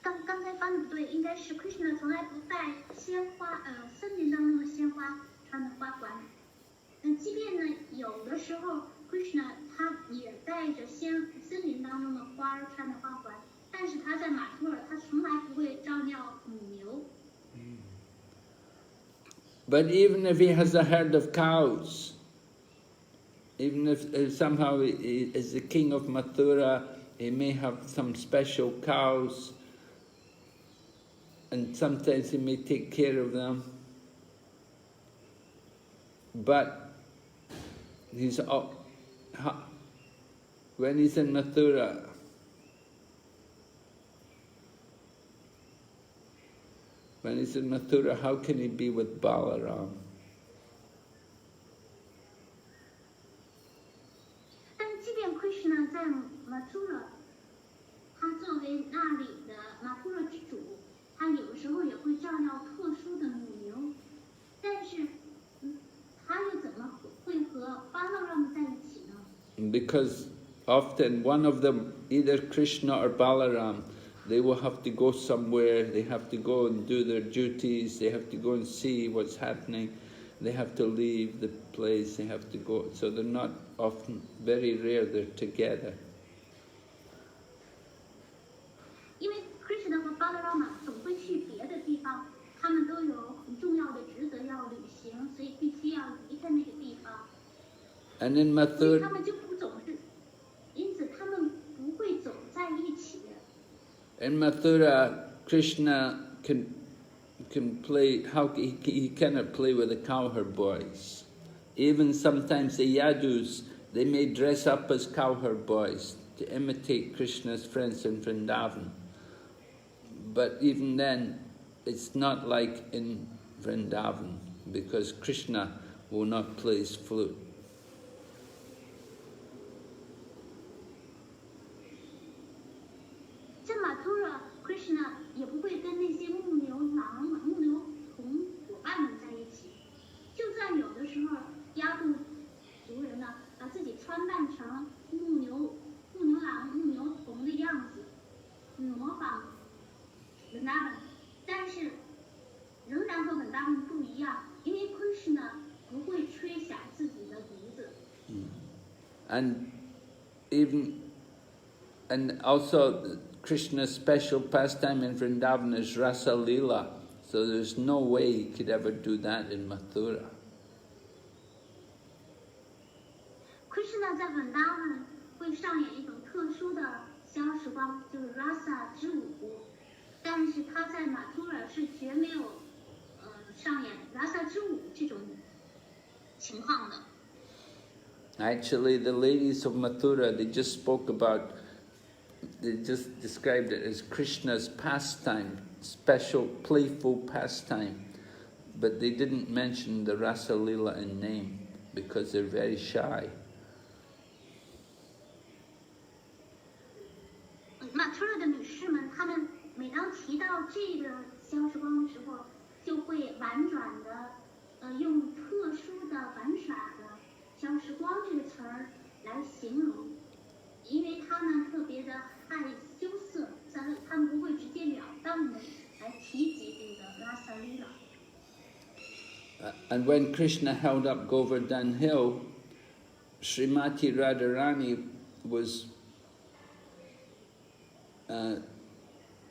刚才翻的不对，应该是 Krishna 从来不戴森林当中的鲜花穿的花环。即便呢，有的时候 Krishna 他也带着森林当中的花穿的花环，但是他在马图尔，他从来不会照料母牛。But even if he has a herd of cows, even if somehow he is the king of Mathura, he may have some special cows, and sometimes he may take care of them. But when he's in Mathura, When he's in Mathura, how can he be with Balaram? 但即便 Krishna 在 Mathura， 他作为那里的 Mathura 之主，他有时候也会照料特殊的母牛，但是，他又怎么会和 Balaram 在一起呢？ Because often one of them, either Krishna or Balaram, they will have to go somewhere, they have to go and do their duties, they have to go and see what's happening, they have to leave the place, they have to go, so they're not often, very rare they're together. 因为 Krishna 和 Balaram 总会去别的地方，他们都有很重要的职责要履行，所以必须要离开那个地方。 And in 所以 Mathura, 他们就不总是，因此他们不会总在一起。 in Mathura, Krishna can play, he cannot play with the cowherd boys. Even sometimes the Yadus, they may dress up as cowherd boys to imitate Krishna's friends in Vrindavan. But even then, it's not like in Vrindavan, because Krishna will not play his flute. 在 Mathura Krishna 也不会跟那些牧牛郎、牧牛童伙伴们在一起。就算有的时候，亚度族人呢，把自己穿扮成牧牛郎、牧牛童的样子，模仿 Vrindavan， 但是仍然和 Vrindavan 不一样，因为 Krishna 不会吹响自己的笛子。And also, Krishna's special pastime in Vrindavan is Rasa Leela, so there's no way he could ever do that in Mathura. Krishna 在 Vrindavan 会上演一种特殊的消时光，就是 Rasa 之舞，但是他在 Mathura 是绝没有上演 Rasa 之舞这种情况的。 Actually, the ladies of Mathura, they just described it as Krishna's pastime, special playful pastime. But they didn't mention the Rasa Leela in name, because they're very shy. Mathura 的女士们，她们每当提到这个消时光的时候，就会婉转的用特殊的玩耍的消时光这个词儿来形容，因为她们特别的害羞涩，她们不会直截了当的来提及这个 Rasa Leela。 And when Krishna held up Govardhan Hill, Srimati Radharani was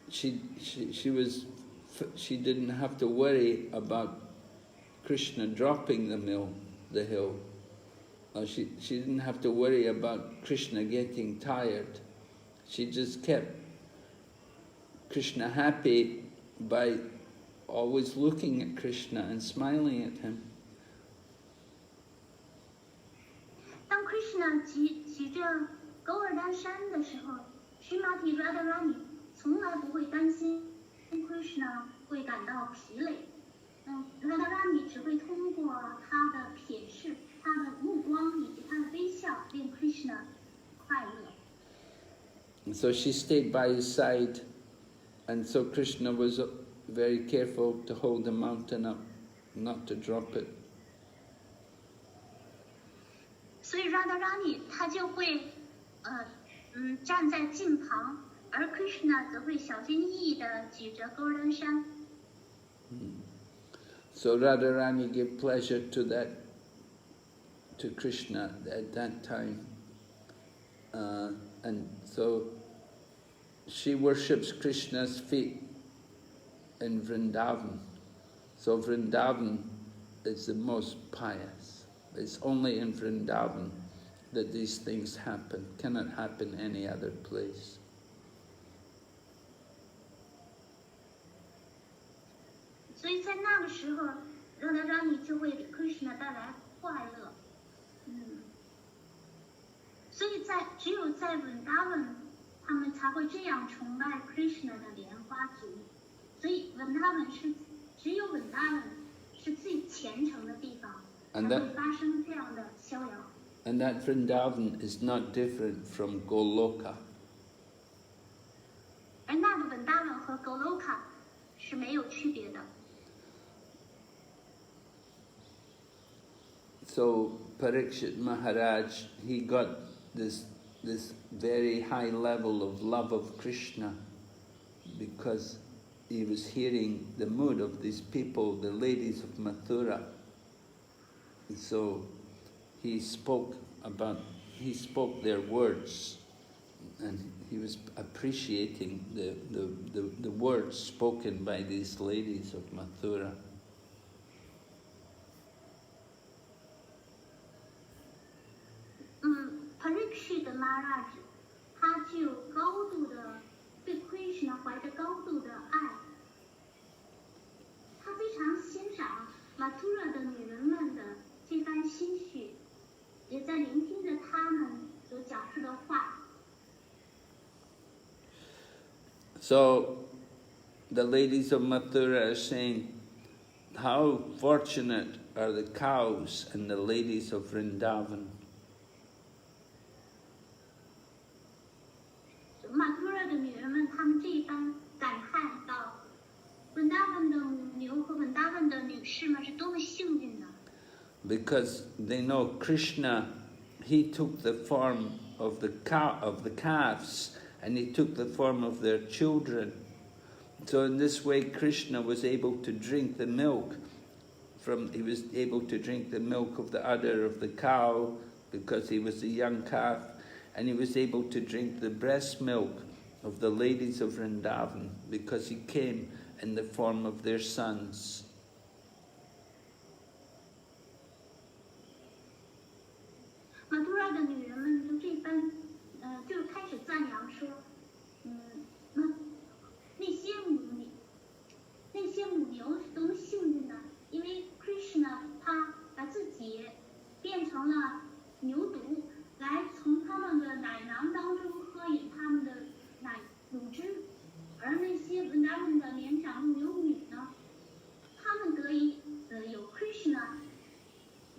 she didn't have to worry about Krishna dropping the hill. She didn't have to worry about Krishna getting tired. She just kept Krishna happy by always looking at Krishna and smiling at him. 当 Krishna 举着狗尔丹山的时候， Srimati Radharani 从来不会担心 Krishna 会感到疲累。Radharani 只会通过他的瞥视、他的目光以及他的微笑，令 Krishna 快乐。 And so she stayed by his side, and so Krishna was very careful to hold the mountain up, not to drop it. 所以 Radharani 他就会站在近旁，而 Krishna 则会小心翼翼地举着勾人山。 So Radharani gave pleasure to Krishna at that time, and so she worships Krishna's feet in Vrindavan. So Vrindavan is the most pious. It's only in Vrindavan that these things happen. Cannot happen any other place. 所以在那个时候 Radharani 就会给 Krishna 带来快乐。所以只有在 Vrindavan 他们才会这样崇拜 Krishna 的莲花族。所以Vrindavan是只有Vrindavan是最虔诚的地方，才会发生这样的逍遥。And that Vrindavan is not different from Goloka. 而那个Vrindavan和 Goloka 是没有区别的。So Parikshit Maharaj, he got this very high level of love of Krishna because he was hearing the mood of these people, the ladies of Mathura. And so he spoke their words, and he was appreciating the words spoken by these ladies of Mathura. Parikshit Maharaj 他具有高度的对 Krishna 怀着高度的爱，他非常欣赏 Mathura 的女人们的这番心绪，也在聆听着他们所讲述的话。So the ladies of Mathura are saying, how fortunate are the cows and the ladies of Vrindavan. Mathura 的女人们，她们这一番感叹到 Vrindavan 的母牛和 Vrindavan 的女士们是多么幸运的。Because they know Krishna, he took the form of the calves, and he took the form of their children. So in this way, Krishna was able to drink the milk he was able to drink the milk of the udder of the cow because he was a young calf, and he was able to drink the breast milk of the ladies of Vrindavan because he came in the form of their sons. Mathura 的女人们就这般，就开始赞扬说，那些母牛是多么幸运的，因为 Krishna 他把自己变成了牛犊，来从他们的奶囊当中喝饮他们的乳汁，而那些 Vrindavan 的年长母牛女呢，他们得以有 Krishna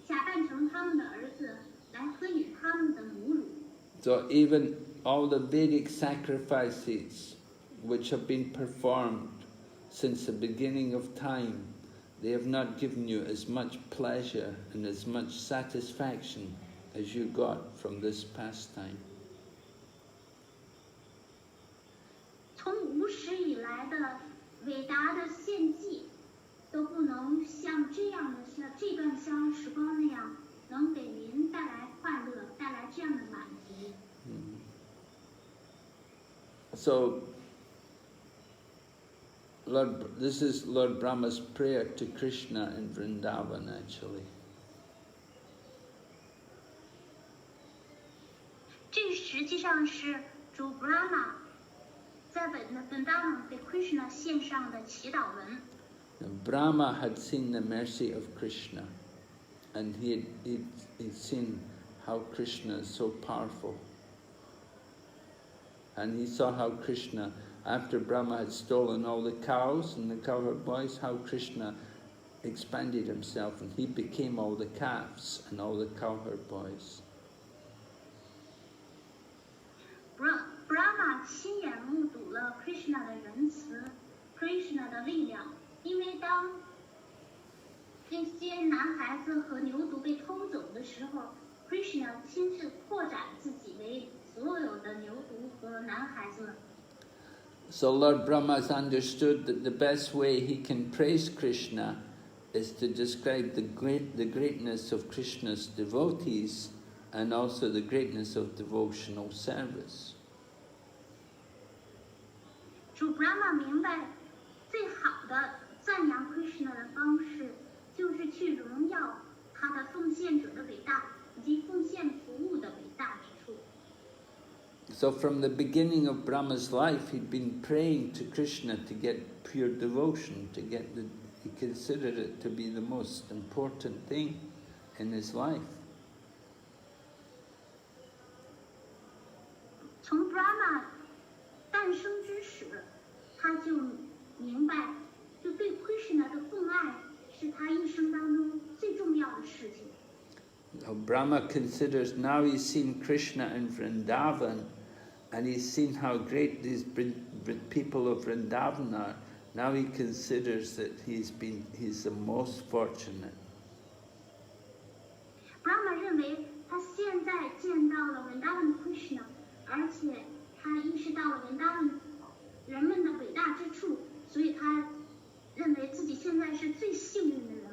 假扮成他们的儿子。So even all the Vedic sacrifices which have been performed since the beginning of time, they have not given you as much pleasure and as much satisfaction as you got from this pastime. 从无始以来的伟大的献祭，都不能像这样的像这段逍遥时光那样。能给您带来快乐，带来这样的满足。So, this is Lord Brahma's prayer to Krishna in Vrindavan, actually. 这实际上是主 Brahma 在Vrindavan给 Krishna 献上的祈祷文。Brahma had seen the mercy of Krishna. And he'd seen how Krishna is so powerful. And he saw how Krishna, after Brahma had stolen all the cows and the cowherd boys, how Krishna expanded himself and he became all the calves and all the cowherd boys. Brahma 亲眼目睹了 Krishna 的仁慈 ，Krishna 的力量，因为当那些男孩子和牛犊被偷走的时候 ，Krishna 亲自扩展自己为所有的牛犊和男孩子们。So Lord Brahma has understood that the best way he can praise Krishna is to describe the greatness of Krishna's devotees and also the greatness of devotional service. 主 Brahma 明白，最好的赞扬 Krishna 的方式。就是去荣耀他的奉献者的伟大，以及奉献服务的伟大之处。So from the beginning of Brahma's life, he'd been praying to Krishna to get pure devotion, he considered it to be the most important thing in his life. 从 Brahma 诞生之时，他就明白 Brahma considers now he's seen Krishna in Vrindavan, and he's seen how great these people of Vrindavan are. Now he considers that he's the most fortunate. Brahma 认为他现在见到了 Vrindavan Krishna， 而且他意识到了 Vrindavan 人们的伟大之处，所以他认为自己现在是最幸运的人了。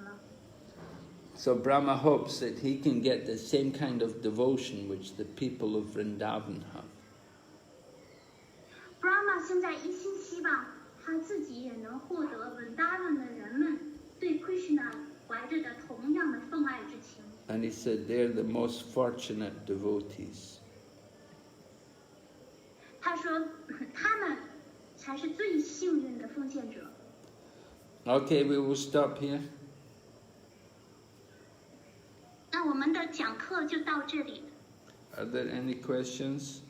So Brahma hopes that he can get the same kind of devotion which the people of Vrindavan have. Brahma 现在一心希望他自己也能获得 Vrindavan 的人们对 Krishna 怀着的同样的奉爱之情。And he said they're the most fortunate devotees. 他说他们才是最幸运的奉献者。Okay, we will stop here. 那我们的讲课就到这里。Are there any questions?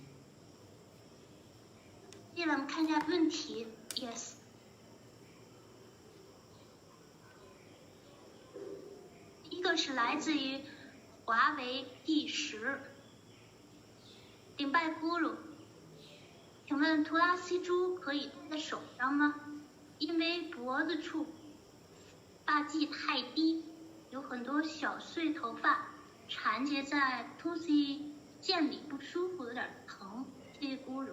接着我们看一下问题。Yes。一个是来自于华为第10，顶拜咕噜，请问图拉西珠可以戴在手上吗？因为脖子处发髻太低，有很多小碎头发缠结在突西剑里，不舒服，有点疼。谢谢咕噜。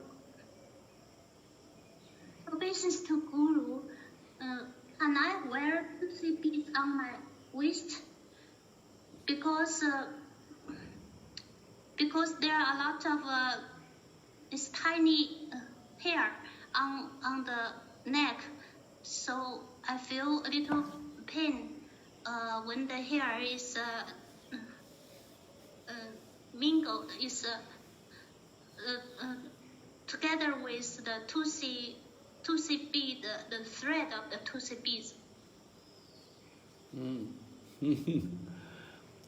Obeisance to Guru, can I wear Tusi beads on my waist? Because there are a lot of this tiny hair on the neck, so I feel a little pain when the hair is mingled, is together with the Tusi bead, the thread of the Tusi beads.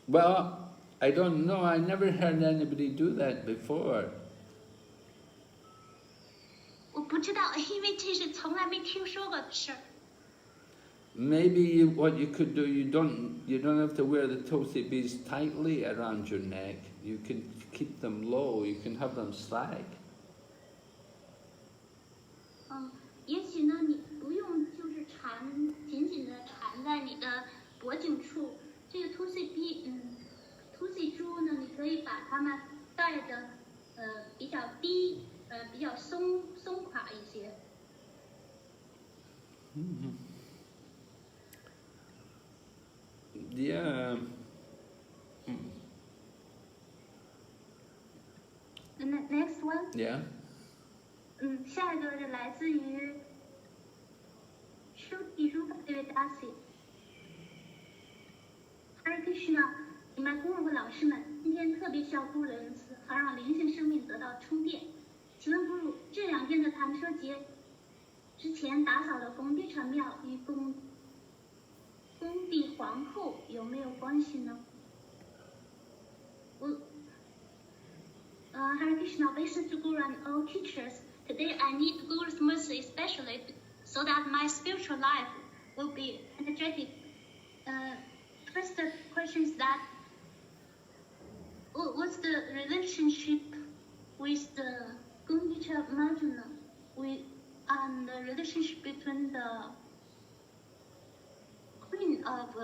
Well, I don't know. I never heard anybody do that before. 我不知道，因为这是从来没听说过的事儿。Maybe what you could do, you don't have to wear the Tusi beads tightly around your neck. You can keep them low. You can have them sag. 也许呢，你不用就是紧紧的缠在你的脖颈处。这个Tusi珠呢，你可以把它们戴的比较低，比较松垮一些。Yeah. The next one. Yeah. 下一个是来自于Shruti Rupa Devidasi。Hare Krishna， 你们孤儿和老师们，今天特别需要孤儿的恩赐，好让灵性生命得到充电。请问孤儿，这2天的弹车节之前打扫的宫地城庙与宫地皇后有没有关系呢？Hare Krishna, obeisance to Guru and all teachers. Today I need Guru's mercy especially so that my spiritual life will be energetic. First question is that what's the relationship with the Gundicha Marjana and the relationship between the queen of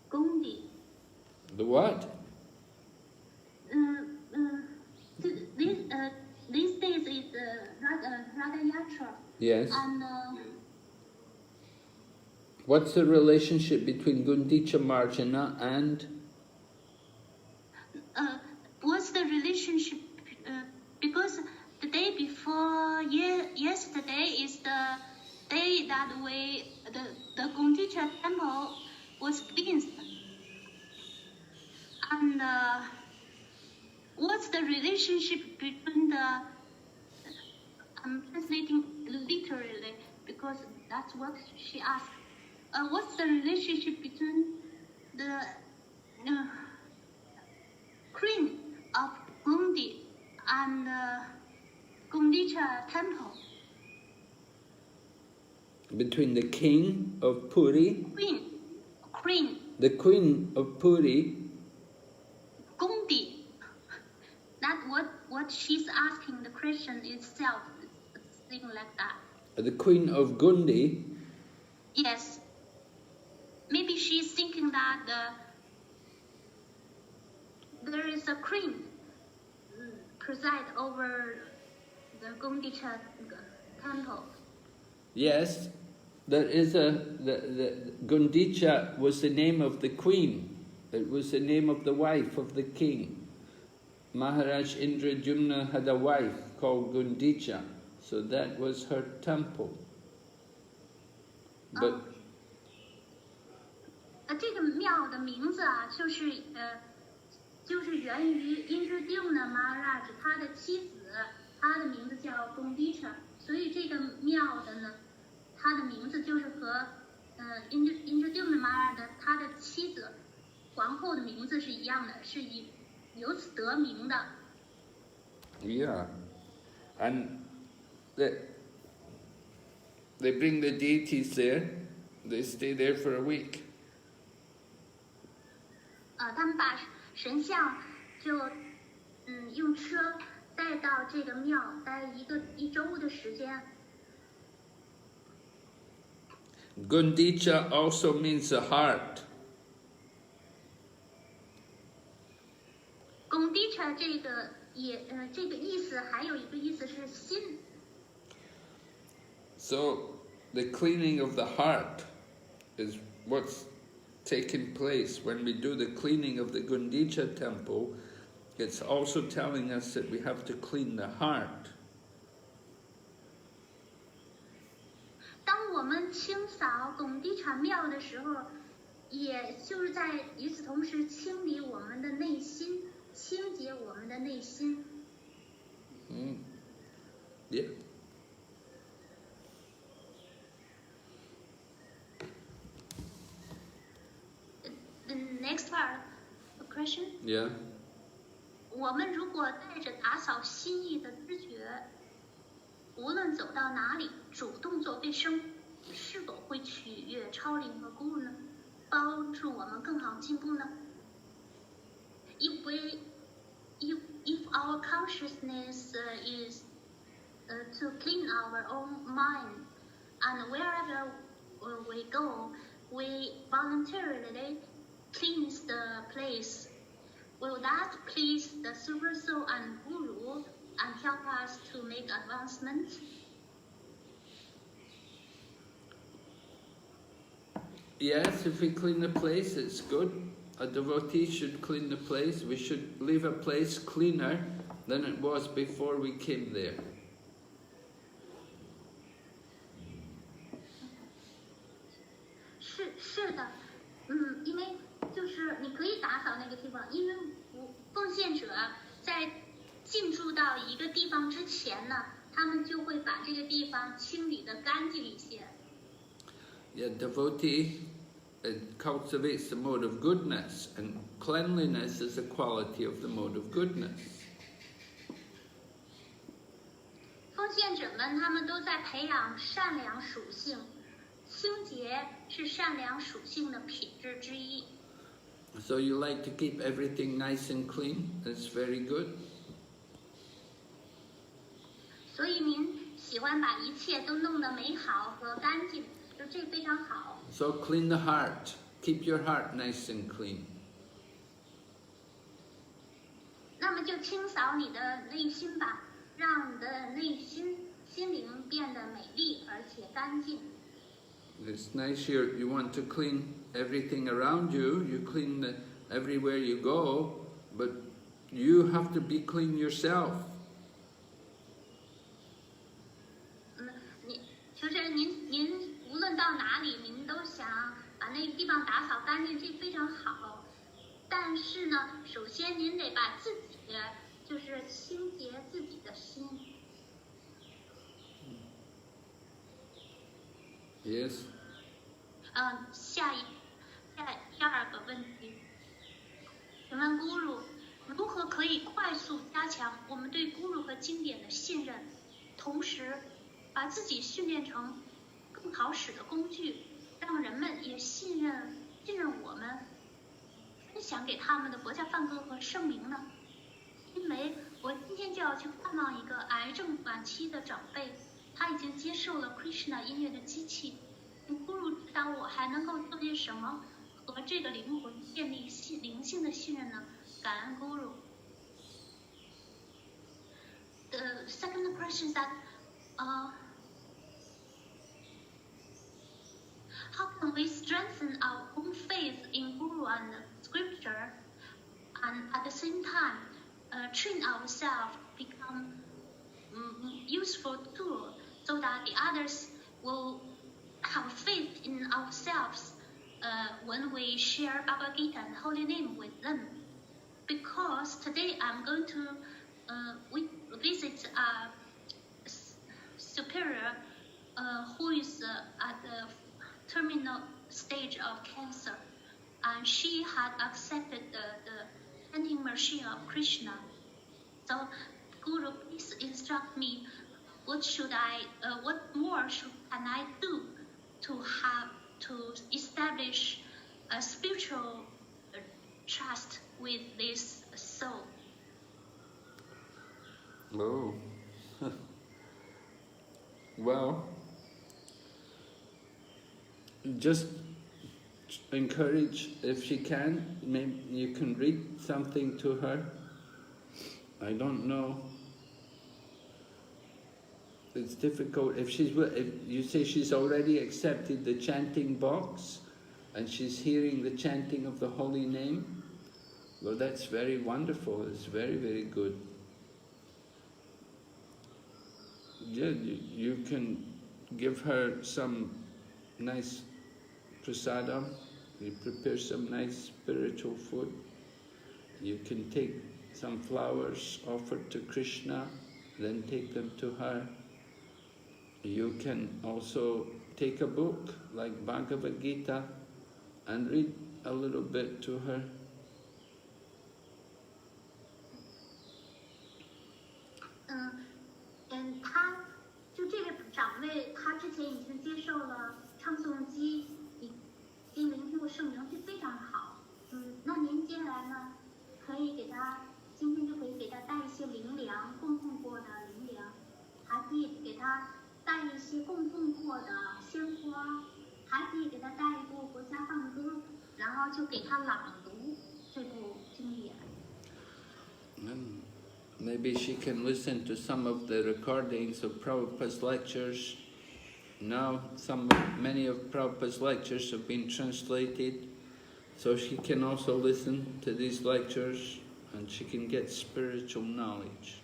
Gondi? The what? These days is Radha Yatra. Yes. And what's the relationship between Gundicha Marjana and? What's the relationship? Because the day before yesterday is the day that the Gundicha temple was cleansed. And what's the relationship between the? I'm translating literally because that's what she asked. What's the relationship between the queen of Gondi and Gundicha temple? Between the king of Puri? Queen. The queen of Puri what she's asking the question itself, something like that. The queen of Gundi. Yes. Maybe she's thinking that there is a queen preside over the Gundicha temple. Yes, there is the Gundicha was the name of the queen. It was the name of the wife of the king. Maharaj Indradyumna had a wife called Gundicha, so that was her temple. But 这个庙的名字啊，就是源于 Indradyumna Maharaj 他的妻子，他的名字叫 Gundicha， 所以这个庙的呢，他的名字就是和Indradyumna Maharaj 他的妻子皇后的名字是一样的，是由此得名的。Yeah, and they bring the deities there. They stay there for a week. 他们把神像就用车带到这个庙，待一周的时间。Gundicha also means the heart. Gundicha 这个意思还有一个意思是心。So the cleaning of the heart is what's taking place when we do the cleaning of the Gundicha temple. It's also telling us that we have to clean the heart. 当我们清扫Gundicha庙的时候，也就是在与此同时清理我们的内心，清洁我们的内心。Yeah. The next part, the question. Yeah. 我们如果带着打扫心意的知觉，无论走到哪里，主动做卫生，是否会取悦超灵和guru呢？帮助我们更好进步呢？ If our consciousness is to clean our own mind, and wherever we go, we voluntarily cleanse the place. Will that please the Super Soul and Guru and help us to make advancements? Yes, if we clean the place, it's good. A devotee should clean the place. We should leave a place cleaner than it was before we came there. 是的，因为就是你可以打扫那个地方，因为奉献者在进驻到一个地方之前呢，他们就会把这个地方清理得干净一些。Yeah, devotee cultivates the mode of goodness, and cleanliness is a quality of the mode of goodness. 奉献者们他们都在培养善良属性，清洁是善良属性的品质之一。So you like to keep everything nice and clean? That's very good. 所以您喜欢把一切都弄得美好和干净，就这非常好。So clean the heart. Keep your heart nice and clean. 那么就清扫你的内心吧，让你的内心心灵变得美丽而且干净。It's nice here. You want to clean everything around you. You clean everywhere you go, but you have to be clean yourself. 就是您无论到哪里，您都想把那个地方打扫干净，这非常好。但是呢，首先您得把自己就是清洁自己的心。Yes. 第二个问题，请问Guru，如何可以快速加强我们对Guru和经典的信任，同时把自己训练成更好使的工具，让人们也信任我们，分享给他们的国家梵歌和圣名呢？因为我今天就要去看望一个癌症晚期的长辈，他已经接受了 Krishna 音乐的机器。Guru 指导我还能够做些什么和这个灵魂建立灵性的信任呢？感恩 Guru。The second question is that, how can we strengthen our own faith in Guru and Scripture, and at the same time train ourselves to become useful tool so that the others will have faith in ourselves when we share Bhagavad Gita and Holy Name with them. Because today I'm going to visit a superior who is at the terminal stage of cancer, and she had accepted the chanting machine of Krishna. So, Guru, please instruct me. What more can I do to establish a spiritual trust with this soul? Oh, well, just encourage, if she can, maybe you can read something to her. I don't know. It's difficult. If you say she's already accepted the chanting box and she's hearing the chanting of the holy name, well, that's very wonderful. It's very, very good. Yeah, you can give her some nice prasadam. You prepare some nice spiritual food. You can take some flowers offered to Krishna, then take them to her. You can also take a book like Bhagavad Gita and read a little bit to her.他就这位长辈，他之前已经接受了唱诵机，已经聆听过圣名，这非常好。那您接下来呢，今天就可以给他带一些灵粮，供奉过的灵粮，还可以给他带一些供奉过的鲜花，还可以给他带一部国家放歌，然后就给他朗读这部经典。Maybe she can listen to some of the recordings of Prabhupada's lectures. Now many of Prabhupada's lectures have been translated, so she can also listen to these lectures and she can get spiritual knowledge.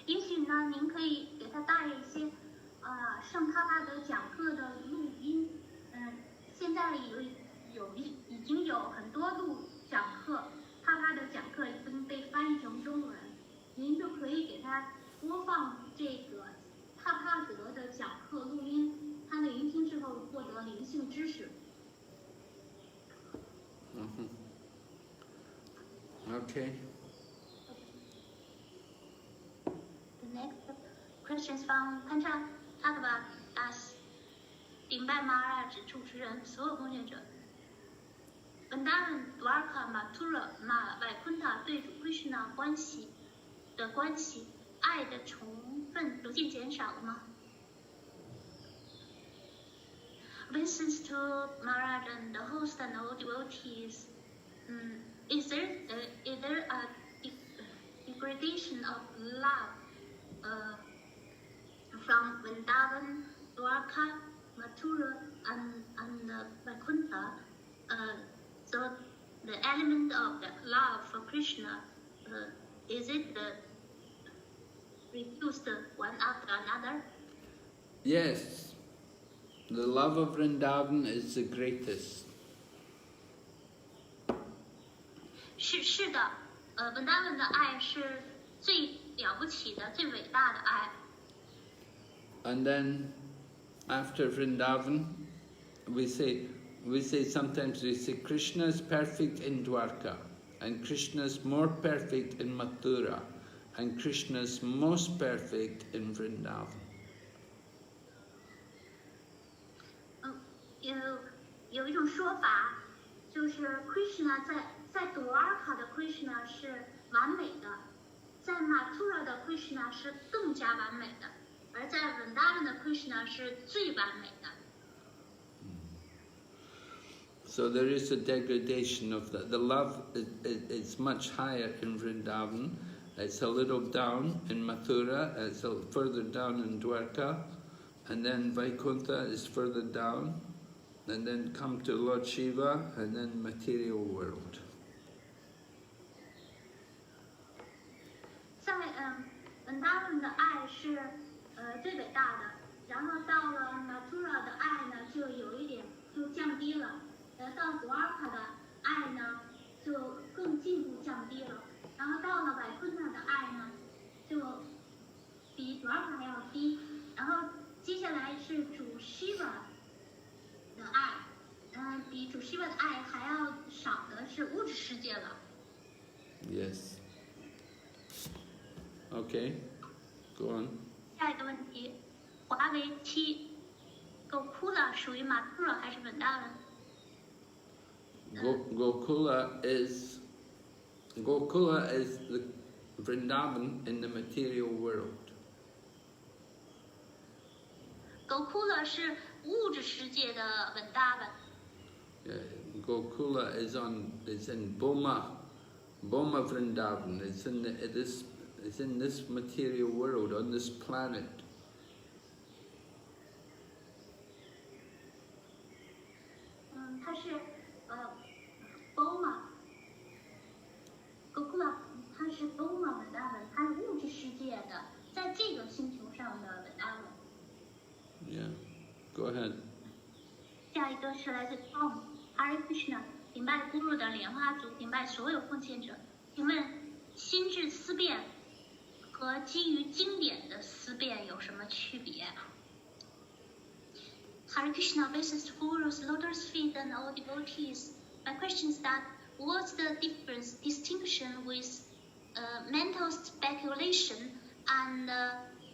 也许呢，您可以给他带一些圣帕帕德讲课的录音。现在已经有很多讲课。帕帕的讲课已经被翻译成中文，您就可以给他播放这个帕帕德的讲课录音，他聆听之后获得灵性知识。Okay. The next question is from Pancha Bhagavad as 顶拜 Maharaj 主持人，所有贡献者。Vrindavan, Dwarka, Mathura, Vaikuntha 对主 Krishna 关系，爱的成分逐渐减少了吗？ Listens to Maharaj and the host and all devotees. Is there a degradation of love from Vrindavan, Dwarka, Mathura, and Vaikuntha? So the element of the love for Krishna, is it reduced one after another? Yes, the love of Vrindavan is the greatest. 是的，Vrindavan 的爱是最了不起的、最伟大的爱。And then after Vrindavan, we say sometimes Krishna is perfect in Dwarka, and Krishna is more perfect in Mathura, and Krishna is most perfect in Vrindavan. 有一种说法，就是 Krishna 在在朵尔卡的 Krishna 是完美的，在马图拉的 Krishna 是更加完美的，而在Vrindavan的 Krishna 是最完美的。So there is a degradation of the love is much higher in Vrindavan, it's a little down in Mathura, it's a further down in Dwarka, and then Vaikuntha is further down, and then come to Lord Shiva, and then material world. 在Vrindavan 的爱是最伟大的，然后到了 Mathura 的爱呢就有一点就降低了。到朵尔卡的爱呢，就更进一步降低了，然后到了Vaikuntha的爱呢，就比朵尔卡还要低，然后接下来是主 Shiva 的爱，比主 Shiva 的爱还要少的是物质世界了。Yes. Okay, go on. 下一个问题，华为7 Gokula 属于马图拉还是Vrindavan？ Gokula is the Vrindavan in the material world. Gokula 是物质世界的Vrindavan。Gokula is in Boma Vrindavan. It's in this material world, on this planet. 它是Boma Gokula， 它是 Boma Vrindavan， 它是物质世界的，在这个星球上的Vrindavan。Yeah, go ahead. 下一个是来自 Tom Hare Krishna， 顶拜咕噜的莲花族，顶拜所有奉献者。请问心智思辨和基于经典的思辨有什么区别？ Hare Krishna blesses the Guru's lotus feet and all devotees. My question is that what's the distinction with mental speculation and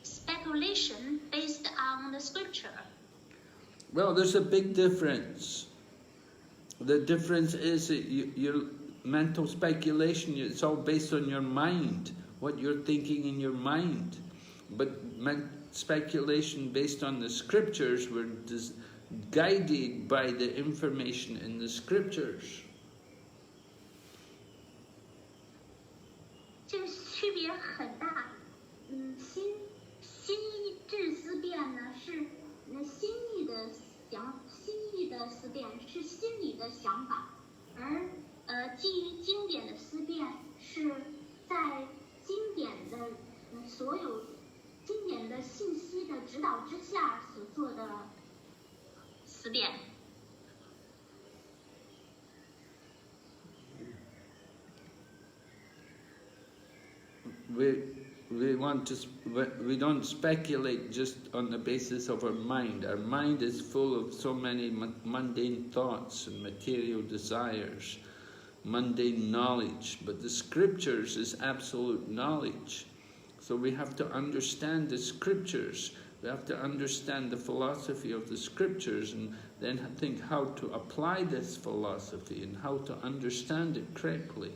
speculation based on the scripture? Well, there's a big difference. The difference is that your mental speculation, it's all based on your mind, what you're thinking in your mind. But speculation based on the scriptures, we're guided by the information in the scriptures. 这个区别很大。心智思辨呢是心意的思辨，是心理的想法，而基于经典的思辨是在经典的所有经典的信息的指导之下所做的思辨。We don't speculate just on the basis of our mind. Our mind is full of so many mundane thoughts and material desires, mundane knowledge. But the scriptures is absolute knowledge. So we have to understand the scriptures. We have to understand the philosophy of the scriptures and then think how to apply this philosophy and how to understand it correctly.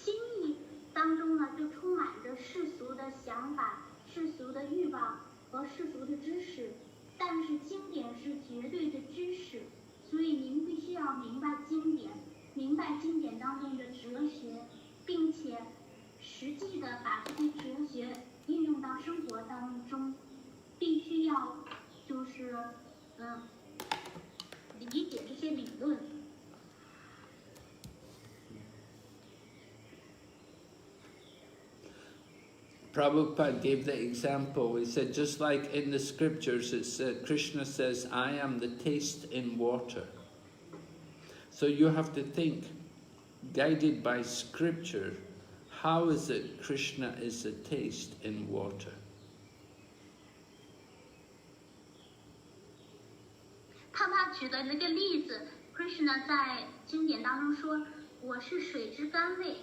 心意当中呢，就充满着世俗的想法、世俗的欲望和世俗的知识，但是经典是绝对的知识，所以您必须要明白经典，明白经典当中的哲学，并且实际的把这些哲学运用到生活当中，必须要就是理解这些理论。Prabhupada gave the example. He said, just like in the scriptures, it said, Krishna says, I am the taste in water. So you have to think, guided by scripture, how is it Krishna is the taste in water? 他举的那个例子 ，Krishna 在经典当中说：“我是水之甘味。”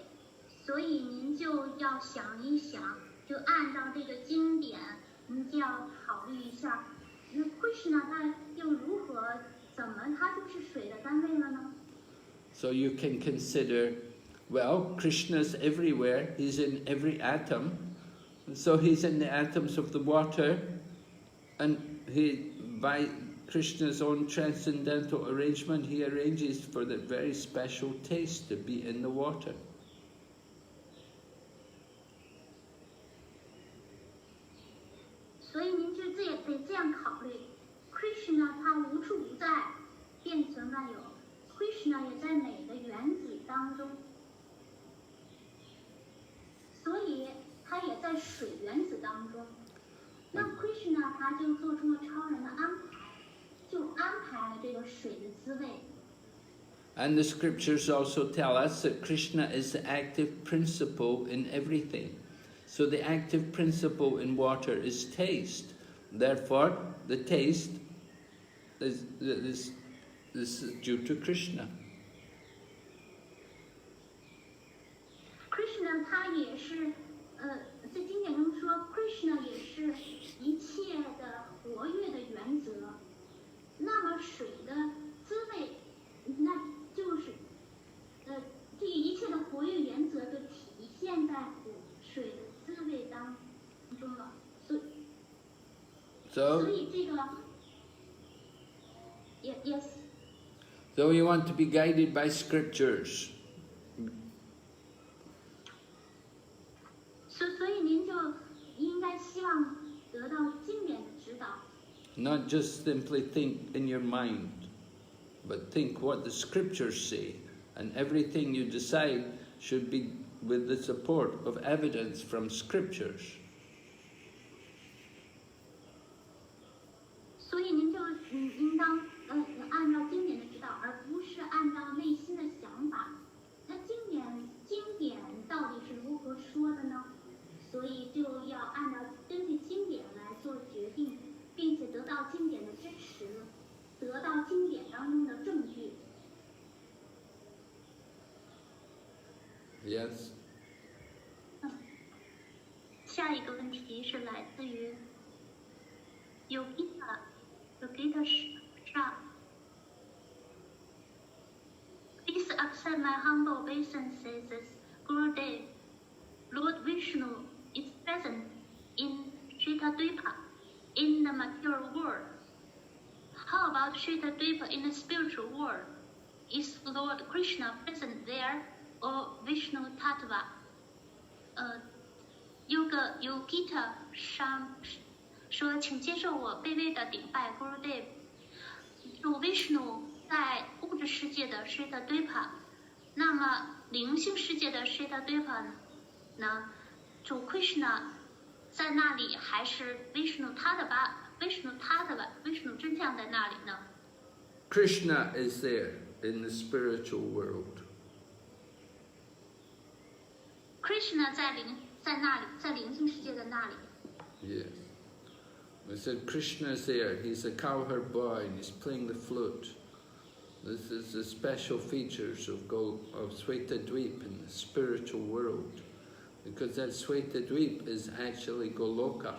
所以您就要想一想，就按照这个经典，您就要考虑一下，那 Krishna 他又如何怎么他就是水的单位了呢？ So you can consider, well, Krishna's everywhere, he's in every atom, so he's in the atoms of the water, and he, by Krishna's own transcendental arrangement, he arranges for the very special taste to be in the water. 所以您就这也得这样考虑 ，Krishna 他无处不在，遍存万有 ，Krishna 也在每个原子当中，所以他也在水原子当中。那 Krishna 他就做出了超人的安排，就安排了这个水的滋味。 And the scriptures also tell us that Krishna is the active principle in everything. So the active principle in water is taste. Therefore, the taste is due to Krishna. Krishna 他也是，在经典中说 ，Krishna 也是一切的活跃的原则。那么水的滋味，那就是，这一切的活跃原则就体现在水的滋味当中了。所以这个 ，yes。 So you want to be guided by scriptures. 所以您就应该希望得到经典的指导。 Not just simply think in your mind, but think what the scriptures say, and everything you decide should be with the support of evidence from scriptures. 所以您就应当按照经典的指导，而不是按照内心的想法。那经典到底是如何说的呢？所以就要按照根据经典来做决定，并且得到经典的支持，得到经典当中的证据。 Yes. 下一个问题是来自于 Yogita 上。Please accept my humble obeisances, Gurudev. Lord Vishnu is present in Shetadvipa, in the material world. How about Shetadvipa in the spiritual world? Is Lord Krishna present there, or Vishnu Tattva? Yogita 上说，请接受我卑微的顶拜 ，Gurudev。主 Vishnu 在物质世界的 Shetadvipa， 那么灵性世界的 Shetadvipa 呢？主 Krishna 在那里，还是 Vishnu Tattva、Vishnu 真相在那里呢？ Krishna is there in the spiritual world. Krishna 在那里，在灵性世界的那里。 Yes. We said Krishna is there. He's a cowherd boy and he's playing the flute. This is the special features of Svetadvip in the spiritual world. Because that Svetadvip is actually Goloka.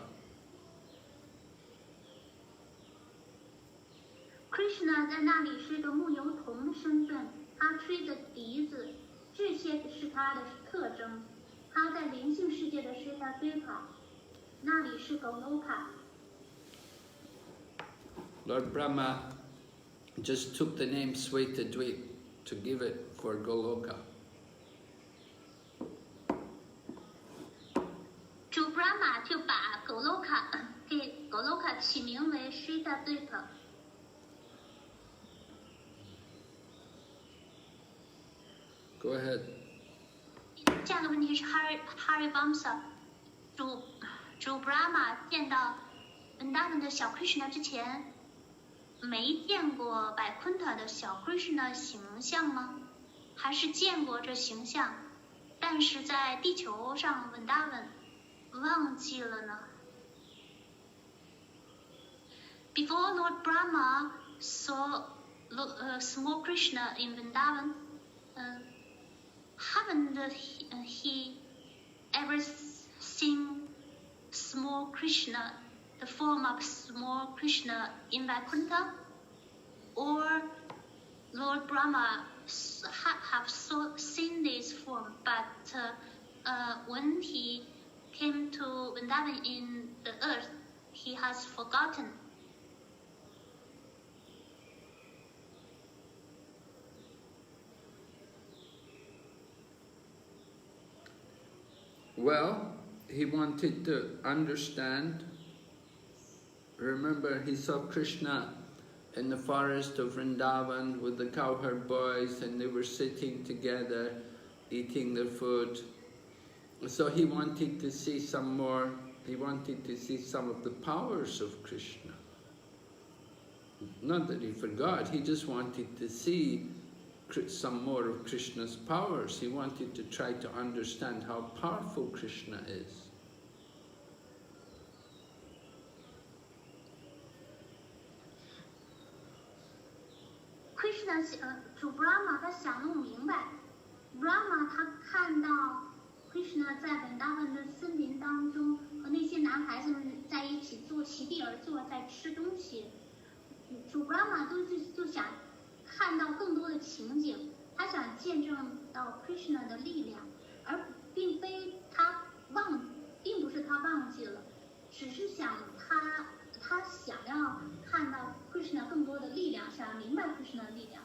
Krishna 在那里是个牧牛童的身份，他吹着笛子，这些是他的特征。他在灵性世界的是他对跑，那里是 Goloka。 Lord Brahma just took the name Svetadvip to give it for Goloka. 主 Brahma 就把 Goloka 给 Goloka 起名为 Shetadvipa。 Go ahead. 下个问题是 Hari Vamsa， 主 Brahma 见到Vrindavan 的小 Krishna 之前，没见过百昆塔的小 Krishna 形象吗？还是见过这形象，但是在地球上 Vrindavan 忘记了呢 ？Before Lord Brahma saw small Krishna in Vrindavan, haven't he ever seen small Krishna the form of small Krishna in Vaikuntha, or Lord Brahma have seen this form, but when he came to Vrindavan in the earth, he has forgotten. Well, he wanted to understand. Remember, he saw Krishna in the forest of Vrindavan with the cowherd boys, and they were sitting together, eating their food. So he wanted to see some more, he wanted to see some of the powers of Krishna. Not that he forgot, he just wanted to see some more of Krishna's powers. He wanted to try to understand how powerful Krishna is. Krishna 主 Brahma 他想弄明白 ，Brahma 他看到 Krishna 在Vrindavan的森林当中和那些男孩子们在一起坐席地而坐，在吃东西。主 Brahma 就想看到更多的情景，他想见证到 Krishna 的力量，而并不是他忘记了，只是想他想要看到 Krishna 更多的力量，想要明白 Krishna 的力量。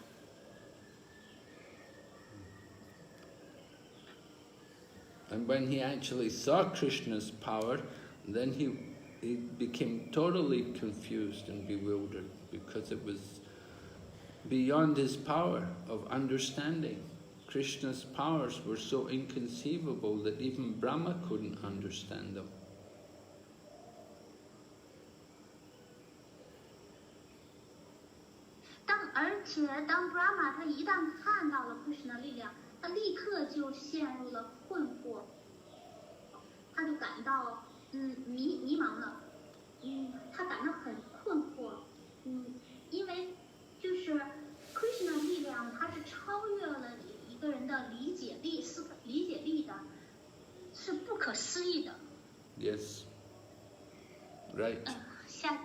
And when he actually saw Krishna's power, then he became totally confused and bewildered, because it was beyond his power of understanding. Krishna's powers were so inconceivable that even Brahma couldn't understand them. 而且当 Brahma 他一旦看到了 Krishna 的力量，他立刻就陷入了困惑，他就感到迷茫了，他感到很困惑，因为就是 Krishna 的力量，它是超越了一个人的理解力的，是不可思议的。Yes. Right. 下。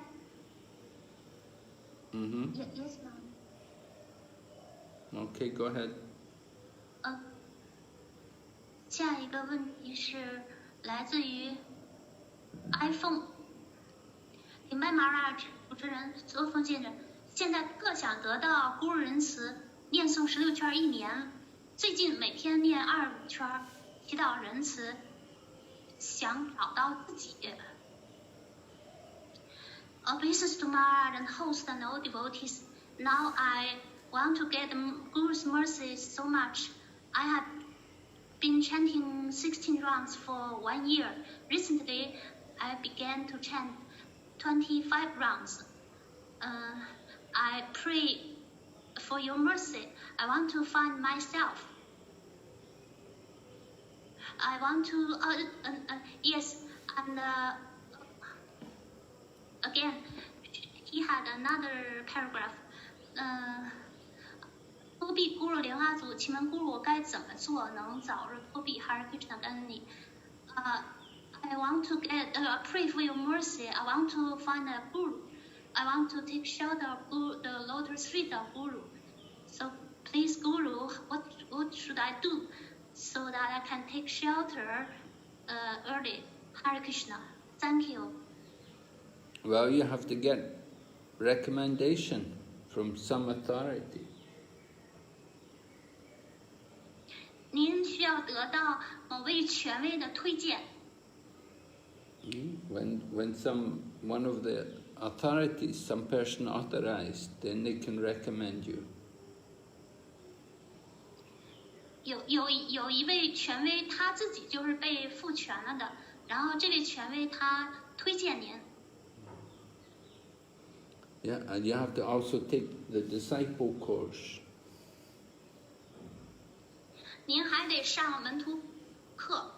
Yes, ma'am. Okay, go ahead. 下一个问题是来自于 iPhone。顶拜 Maharaj 主持人左峰见证，现在特想得到咕噜仁慈，念诵16圈1年，最近每天念25圈，祈祷仁慈，想找到自己。Obeisance to Maharaj and host and all devotees. Now I want to get Guru's mercy so much. I have been chanting 16 rounds for 1 year. Recently, I began to chant 25 rounds. I pray for your mercy. I want to find myself. I want to, yes, and again, he had another paragraph. 脱避咕噜莲花组，请问咕噜我该怎么做能早日脱避 Hare Krishna 跟你？I want to get pray for your mercy. I want to find a guru. I want to take shelter of the lotus feet of Guru. So please, Guru, what should I do so that I can take shelter early? Hare Krishna. Thank you. Well, you have to get recommendation from some authority. 您需要得到某位权威的推荐。When one of the authorities, some person authorized, then they can recommend you. 有一位权威，他自己就是被赋权了的，然后这位权威他推荐您。Yeah, and you have to also take the disciple course. 您还得上门徒课。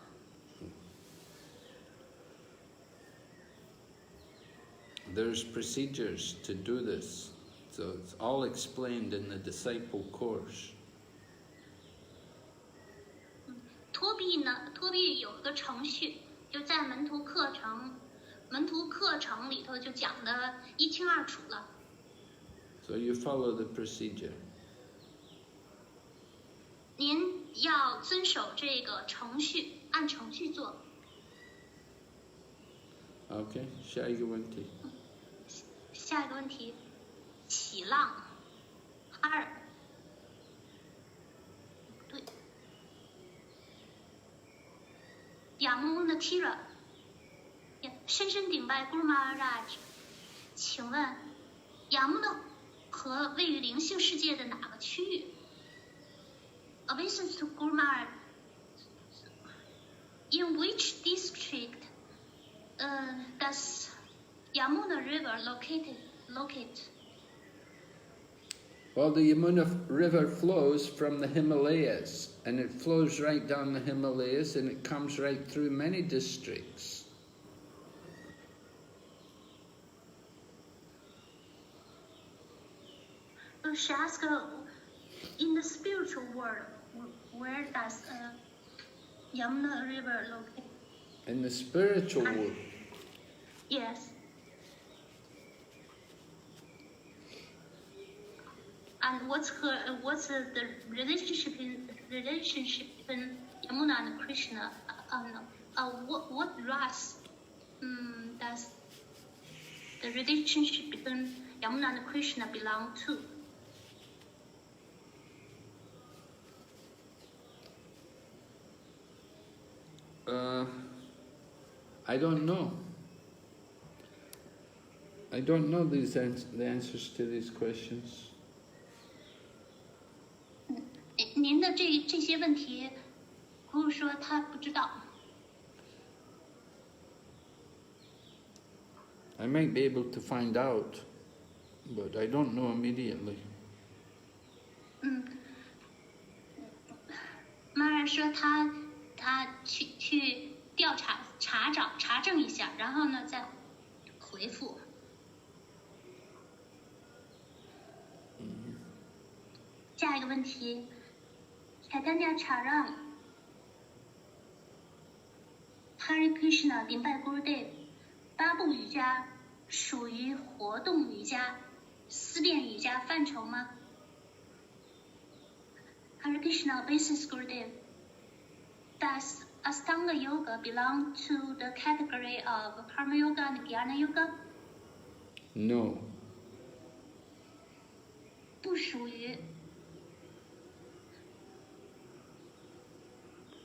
There's procedures to do this, so it's all explained in the disciple course. 脱避有一个程序，就在门徒课程门徒课程里头就讲的一清二楚了。So you follow the procedure. 您要遵守这个程序，按程序做。Okay, 下一个问题。下一个问题，起浪，哈尔，不对，Yamuna Tira，深深顶拜 Guru Maharaj， 请问 Yamuna 河位于灵性世界的哪个区域 ？Obeisance to Guru Maharaj. In which district does Yamuna River locate? Well, the Yamuna River flows from the Himalayas, and it flows right down the Himalayas, and it comes right through many districts. She asked, in the spiritual world, where does Yamuna River locate? In the spiritual world. Yes. And what's the relationship between Yamuna and Krishna? What race does the relationship between Yamuna and Krishna belong to? I don't know. I don't know the answers to these questions. 您的这些问题，Guru说他不知道。I might be able to find out, but I don't know immediately. Maharaj 说他去调查证一下，然后呢再回复。下一个问题。Chaitanya Charan Hare Krishna 顶拜 Gurudev， 八部瑜伽属于活动瑜伽、思辨瑜伽范畴吗 ？Hare Krishna obeisance Gurudev. Does Astanga Yoga belong to the category of Karma Yoga and Jnana Yoga? No. 不属于。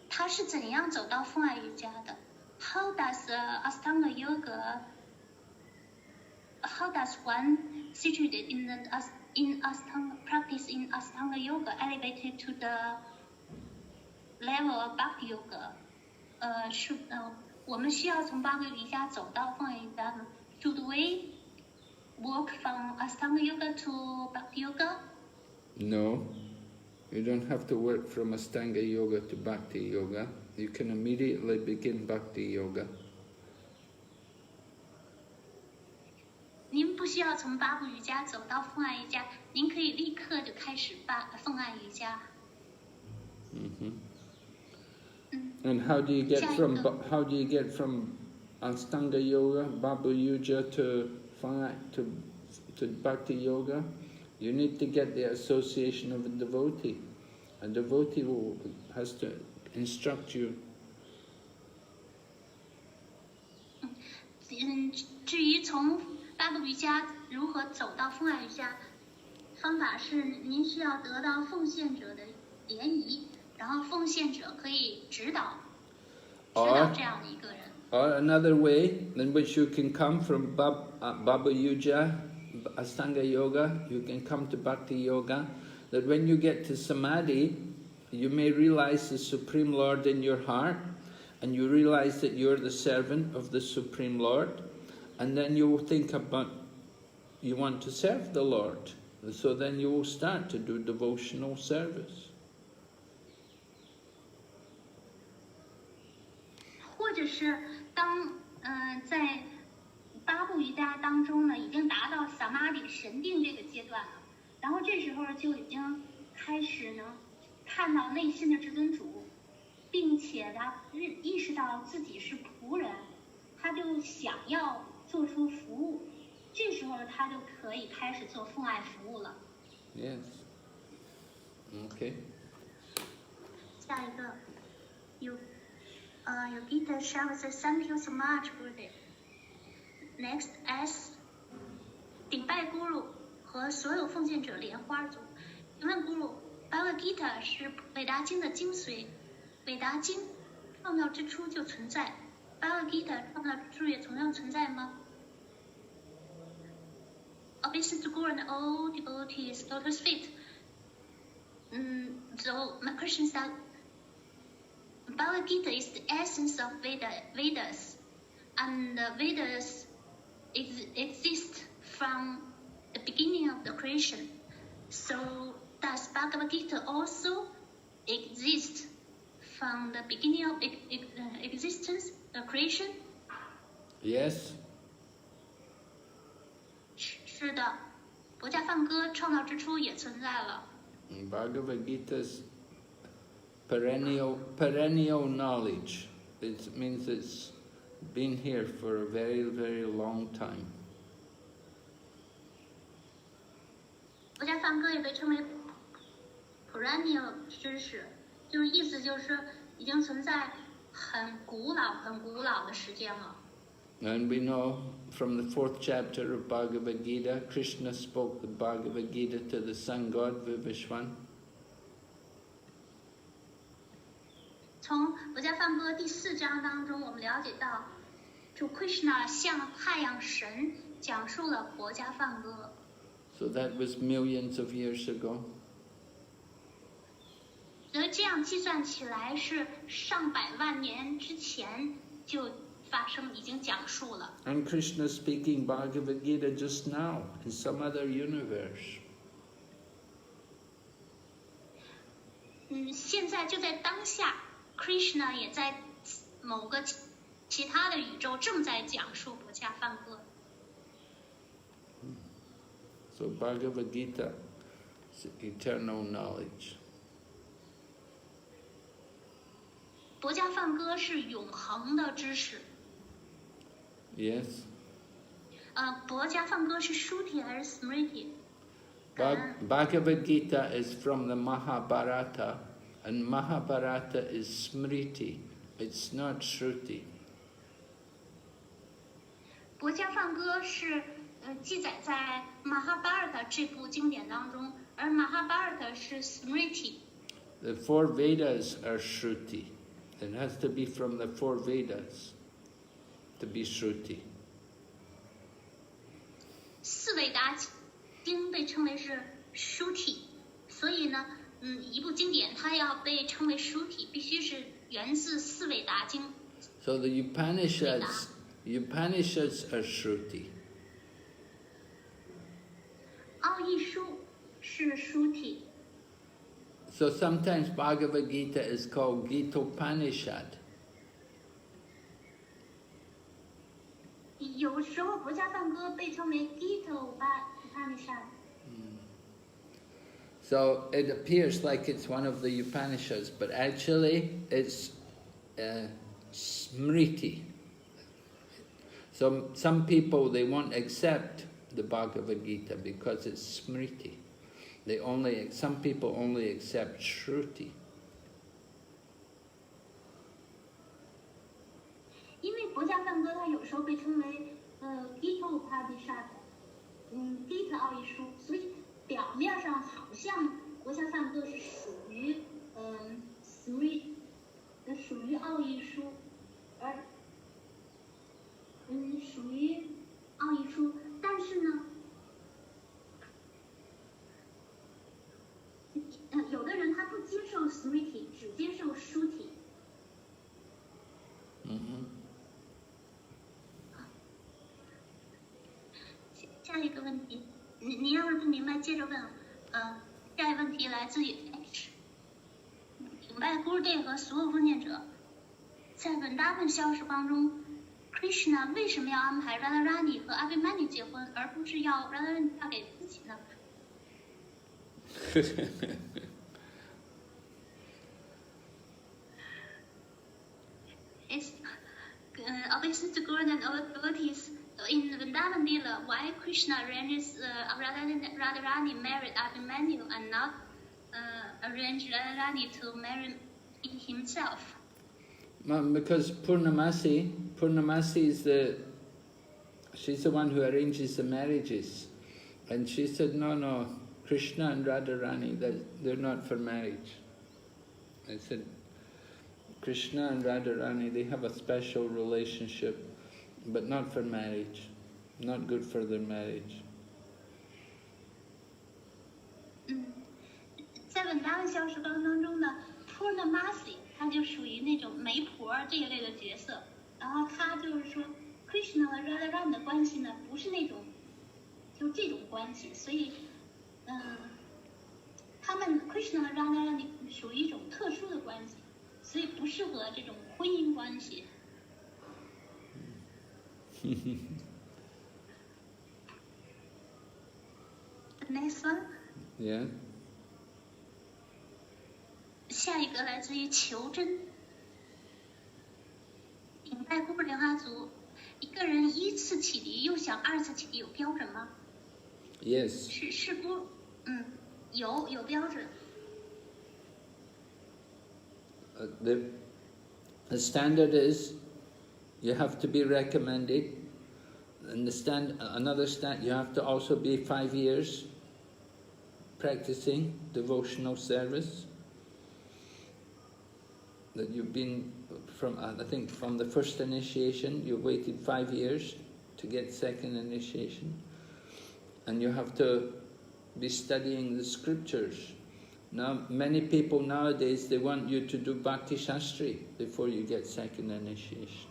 他是怎样走到风爱瑜伽的 ？How does Astanga Yoga? How does one situated in Astanga practice in Astanga Yoga elevated to the level of Bhakti Yoga? 我们需要从八部瑜伽走到风爱瑜伽吗 ？Should we walk from Astanga Yoga to Bhakti Yoga? No. You don't have to work from Astanga Yoga to Bhakti Yoga. You can immediately begin Bhakti Yoga. 您不需要从八部瑜伽走到风爱瑜伽，您可以立刻就开始风爱瑜伽。And how do you get from Astanga Yoga, Babu Yuja to Bhakti Yoga? You need to get the association of a devotee. A devotee has to instruct you. 至于从八部瑜伽如何走到风爱瑜伽，方法是您需要得到奉献者的联谊，然后奉献者可以指导这样的一个人。Or another way in which you can come from Baba Yuja, Astanga Yoga, you can come to Bhakti Yoga, that when you get to Samadhi, you may realize the Supreme Lord in your heart, and you realize that you're the servant of the Supreme Lord, and then you will think about you want to serve the Lord. So then you will start to do devotional service. 或者是当在八部瑜伽当中呢，已经达到 samadhi 神定这个阶段了，然后这时候就已经开始呢看到内心的至尊主，并且呢意识到自己是仆人，他他就想要做出服务，这时候他就可以开始做奉爱服务了。Yes. Okay. 下一个，Yogita Shava says, "Thank you so much, Gurudev." Next, S. 顶拜 Guru 和所有奉献者莲花组。请问 Guru，Bhagavad Gita 是韦达经的精髓，韦达经创造之初就存在 ，Bhagavad Gita 创造之初也同样存在吗？Obeisance to Guru and all devotees, lotus feet. So my question is that Bhagavad Gita is the essence of Vedas, and the Vedas exist from the beginning of the creation. So does Bhagavad Gita also exist from the beginning of existence, creation? Yes. 是的，佛家梵歌创造之初也存在了。Bhagavad Gita's perennial knowledge. It means it's been here for a very, very long time. 佛家梵歌也被称为 perennial 知识，就是意思就是已经存在很古老的时间了。And we know from the 4th chapter of Bhagavad Gita, Krishna spoke the Bhagavad Gita to the sun god Vivishwan. 从佛家梵歌第4章当中，我们了解到，主 Krishna 向太阳神讲述了佛家梵歌。So that was millions of years ago. 所以这样计算起来是上百万年之前就发生，已经讲述了。And Krishna speaking Bhagavad Gita just now in some other universe. 现在就在当下 ，Krishna 也在某个其他的宇宙正在讲述佛家梵歌。So Bhagavad Gita is eternal knowledge. 佛家梵歌是永恒的知识。Yes. 佛家梵歌是Shruti还是 Smriti？ Bhagavad Gita is from the Mahabharata, and Mahabharata is Smriti. It's not Shruti. 佛家梵歌是记载在 Mahabharata 这部经典当中，而 Mahabharata 是 Smriti。 The 4 Vedas are Shruti. It has to be from the 4 Vedas to be Shruti. 4维达经被称为是 Shruti， 所以呢，一部经典它要被称为 Shruti， 必须是源自4维达经。So the Upanishads are Shruti. 奥义书是 Shruti。 So sometimes Bhagavad Gita is called Gitopanishad. 有时候佛家梵歌被称为 Gita Upanishad。 So it appears like it's one of the Upanishads, but actually it's Smriti. So some people, they won't accept the Bhagavad Gita because it's Smriti. Some people only accept Shruti. 因为佛家梵歌它有时候被称为Gita Upanishad， Gita 奥义书，所以表面上好像佛家梵歌是属于Smriti， 属于奥义书，而属于奥义书，但是呢，有的人他不接受 Smriti， 只接受Shruti。 下一个问题，你要是不明白，接着问。下一个问题来自于 H。顶拜 Gurudev 和所有奉献者，在Vrindavan消时光中 ，Krishna 为什么要安排 Radharani 和 Abhimanyu 结婚，而不是要 Radharani 嫁给自己呢？ obeisance to Guru and all devotees in Vrindavan Lila, why Krishna arranges Radharani married Abhimanyu and not arrange Radharani to marry himself? Because Purnamasi is she's the one who arranges the marriages. And she said, no, Krishna and Radharani, they're not for marriage. I said, Krishna and Radharani, they have a special relationship, but not for marriage, not good for their marriage. 在文达文小说当中呢 ，Purnamasi 他就属于那种媒婆这一类的角色，然后他就是说 ，Krishna 和 Radharani 的关系呢，不是那种就这种关系，所以，他们 Krishna 和 Radharani 属于一种特殊的关系。所以不适合这种婚姻关系。Next one. Yeah. 下一个来自于求真。顶拜姑布莲花族，一个人一次起离又想二次起离有标准吗 ？Yes. 是不？有标准。The standard is you have to be recommended, and you have to also be 5 years practicing devotional service. That you've been from the first initiation, you waited 5 years to get second initiation, and you have to be studying the scriptures. Now, many people nowadays, they want you to do Bhakti Shastri before you get second initiation.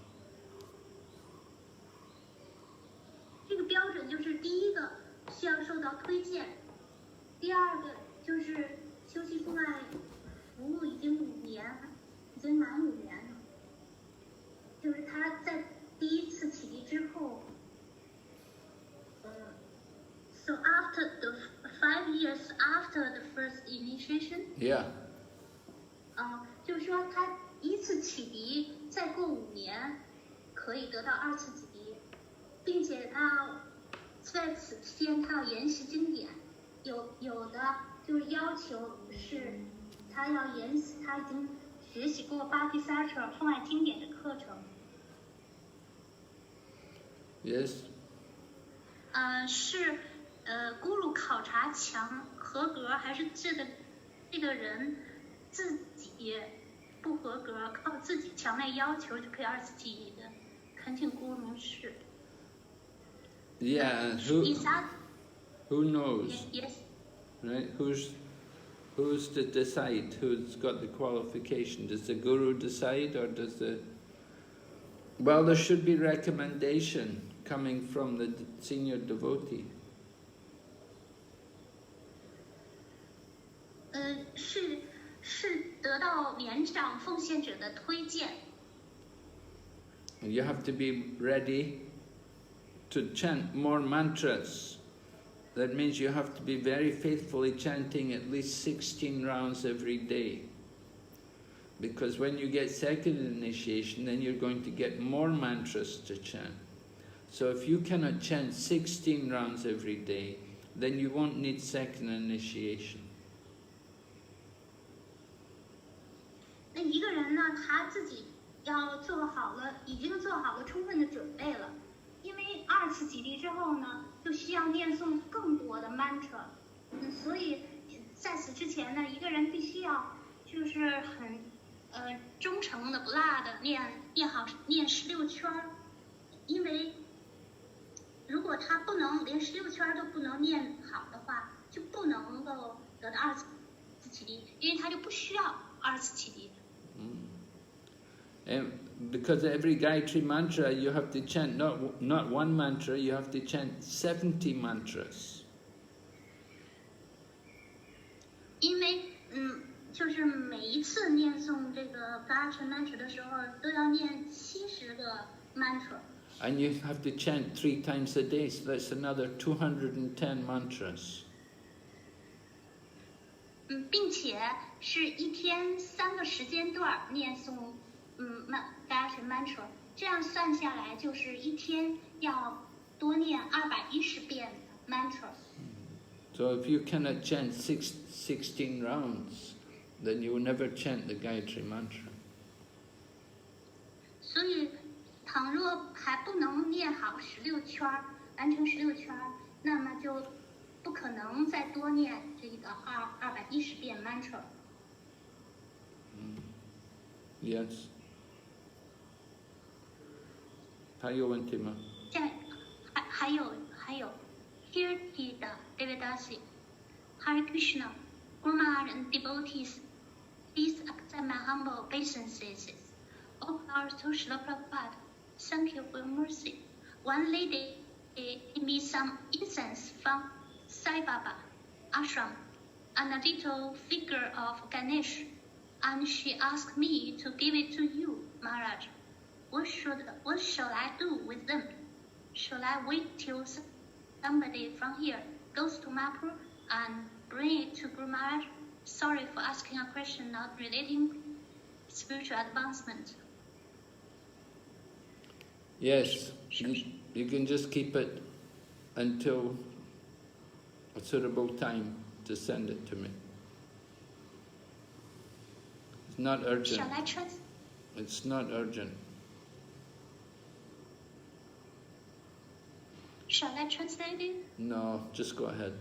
这个标准就是第一个需要受到推荐，第二个就是修习父爱服务已经5年，已经满5年了，就是他在第一次起立之后，so after the 5 years after the first initiation. Yeah. 就是说他一次启迪，再过5年可以得到2次启迪，并且他在此期间他要研习经典，有的就是要求是他要研习，他已经学习过Bhakti Sastra奉爱经典的课程。Yes. 是。咕噜考察强合格，还是这个人自己不合格，靠自己强烈要求就可以2次起立的？恳请咕噜示。Yeah, who knows? Yes. Right? Who's to decide? Who's got the qualification? Does the guru decide, or does the? Well, there should be recommendation coming from the senior devotee. 是得到年长奉献者的推荐。You have to be ready to chant more mantras. That means you have to be very faithfully chanting at least 16 rounds every day. Because when you get second initiation, then you're going to get more mantras to chant. So if you cannot chant 16 rounds every day, then you won't need second initiation. 那一个人呢，他自己要做好了，已经做好了充分的准备了。因为2次起立之后呢，就需要念诵更多的 mantra，所以在此之前呢，一个人必须要就是很忠诚的不落的念好念16圈，因为如果他不能连16圈都不能念好的话，就不能够得到2次起立，因为他就不需要2次起立。And because every Gayatri mantra you have to chant not one mantra, you have to chant 70 mantras. 因为就是每一次念诵这个 Gayatri mantra 的时候，都要念70个 mantra。And you have to chant 3 times a day, so that's another 210 mantras. 并且是一天3个时间段念诵Gayatri mantra，这样算下来就是一天要多念210遍 mantra。So if you cannot chant 16 rounds, then you will never chant the Gayatri mantra. 所以，倘若还不能念好16圈，完成16圈，那么就不可能再多念这个210遍 mantra。Yes. 还有问题吗？这样，还有 Kirti 的 Devidasi Hare Krishna, Guru Maharaj and devotees, please accept my humble obeisances. Oh, our social Prabhupada, thank you for your mercy. One lady gave me some incense from Sai Baba ashram and a little figure of Ganesh, and she asked me to give it to you, Maharaj. What shall I do with them? Shall I wait till somebody from here goes to Mapur and bring it to Guru Maharaj? Sorry for asking a question not relating spiritual advancement. Yes, you can just keep it until a suitable time to send it to me. It's not urgent. Shall I translate? It's not urgent. Shall I translate it? No, just go ahead.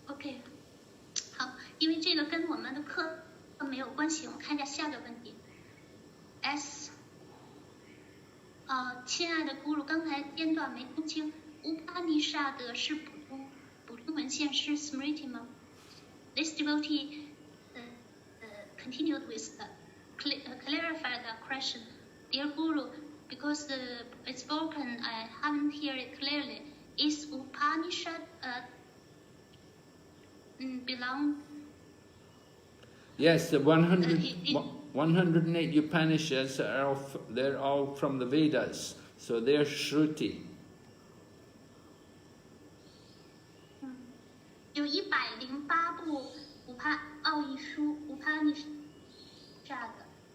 OK， 好，因为这个跟我们的课没有关系，我们看一下下个问题。亲爱的 Guru， 刚才间断没听清，乌帕尼沙德是普通文献是 Smriti 吗 ？This devotee continued with clarify the question, dear Guru, because it's spoken, I haven't heard it clearly. Is Upanishad belong? Yes, the 108 Upanishads they're all from the Vedas, so they're Shruti. 有108部奥义书Upanishad，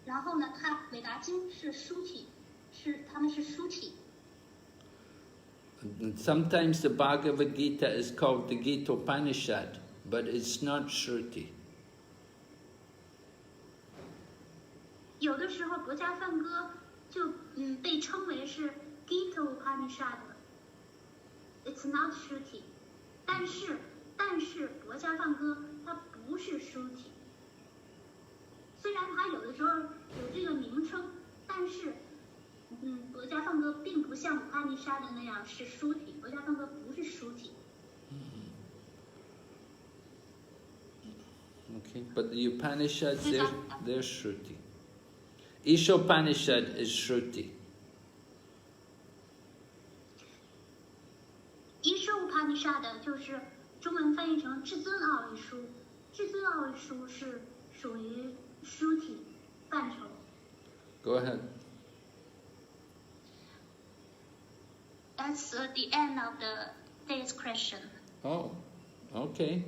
然后呢，它韦达经是书体，它们是书体。And sometimes the Bhagavad Gita is called the Gita Upanishad, but it's not Shruti. 有的时候国家梵歌就被称为是 Gita Upanishad。It's not Shruti， 但是国家梵歌它不是书体。虽然它有的时候有这个名称，但是国家梵歌并不像乌帕尼沙的那样是书体，国家梵歌不是书体。Okay, but the Upanishads, they're Shruti. Ishopanishad is Shruti. Ishopanishad 就是中文翻译成至尊奥义书，至尊奥义书是属于书体范畴。Go ahead. That's the end of the day's question. Oh, okay.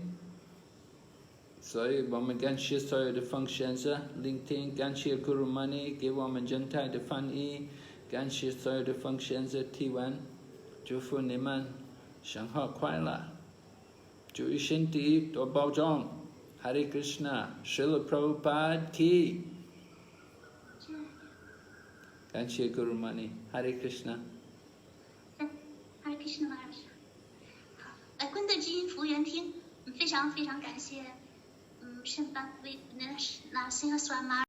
所以我们感谢所有的奉献者聆听，感谢 Guru Mani 给我们全台的翻译，感谢所有的奉献者提问，祝福你们生活快乐，注意身体，多保重。Hare Krishna, Srila Prabhupada ki. 感谢 Guru Mani, Hare Krishna. Hare Krishna Maharaj。好，昆德基因服务员厅，非常非常感谢。圣巴维那辛哈斯瓦玛。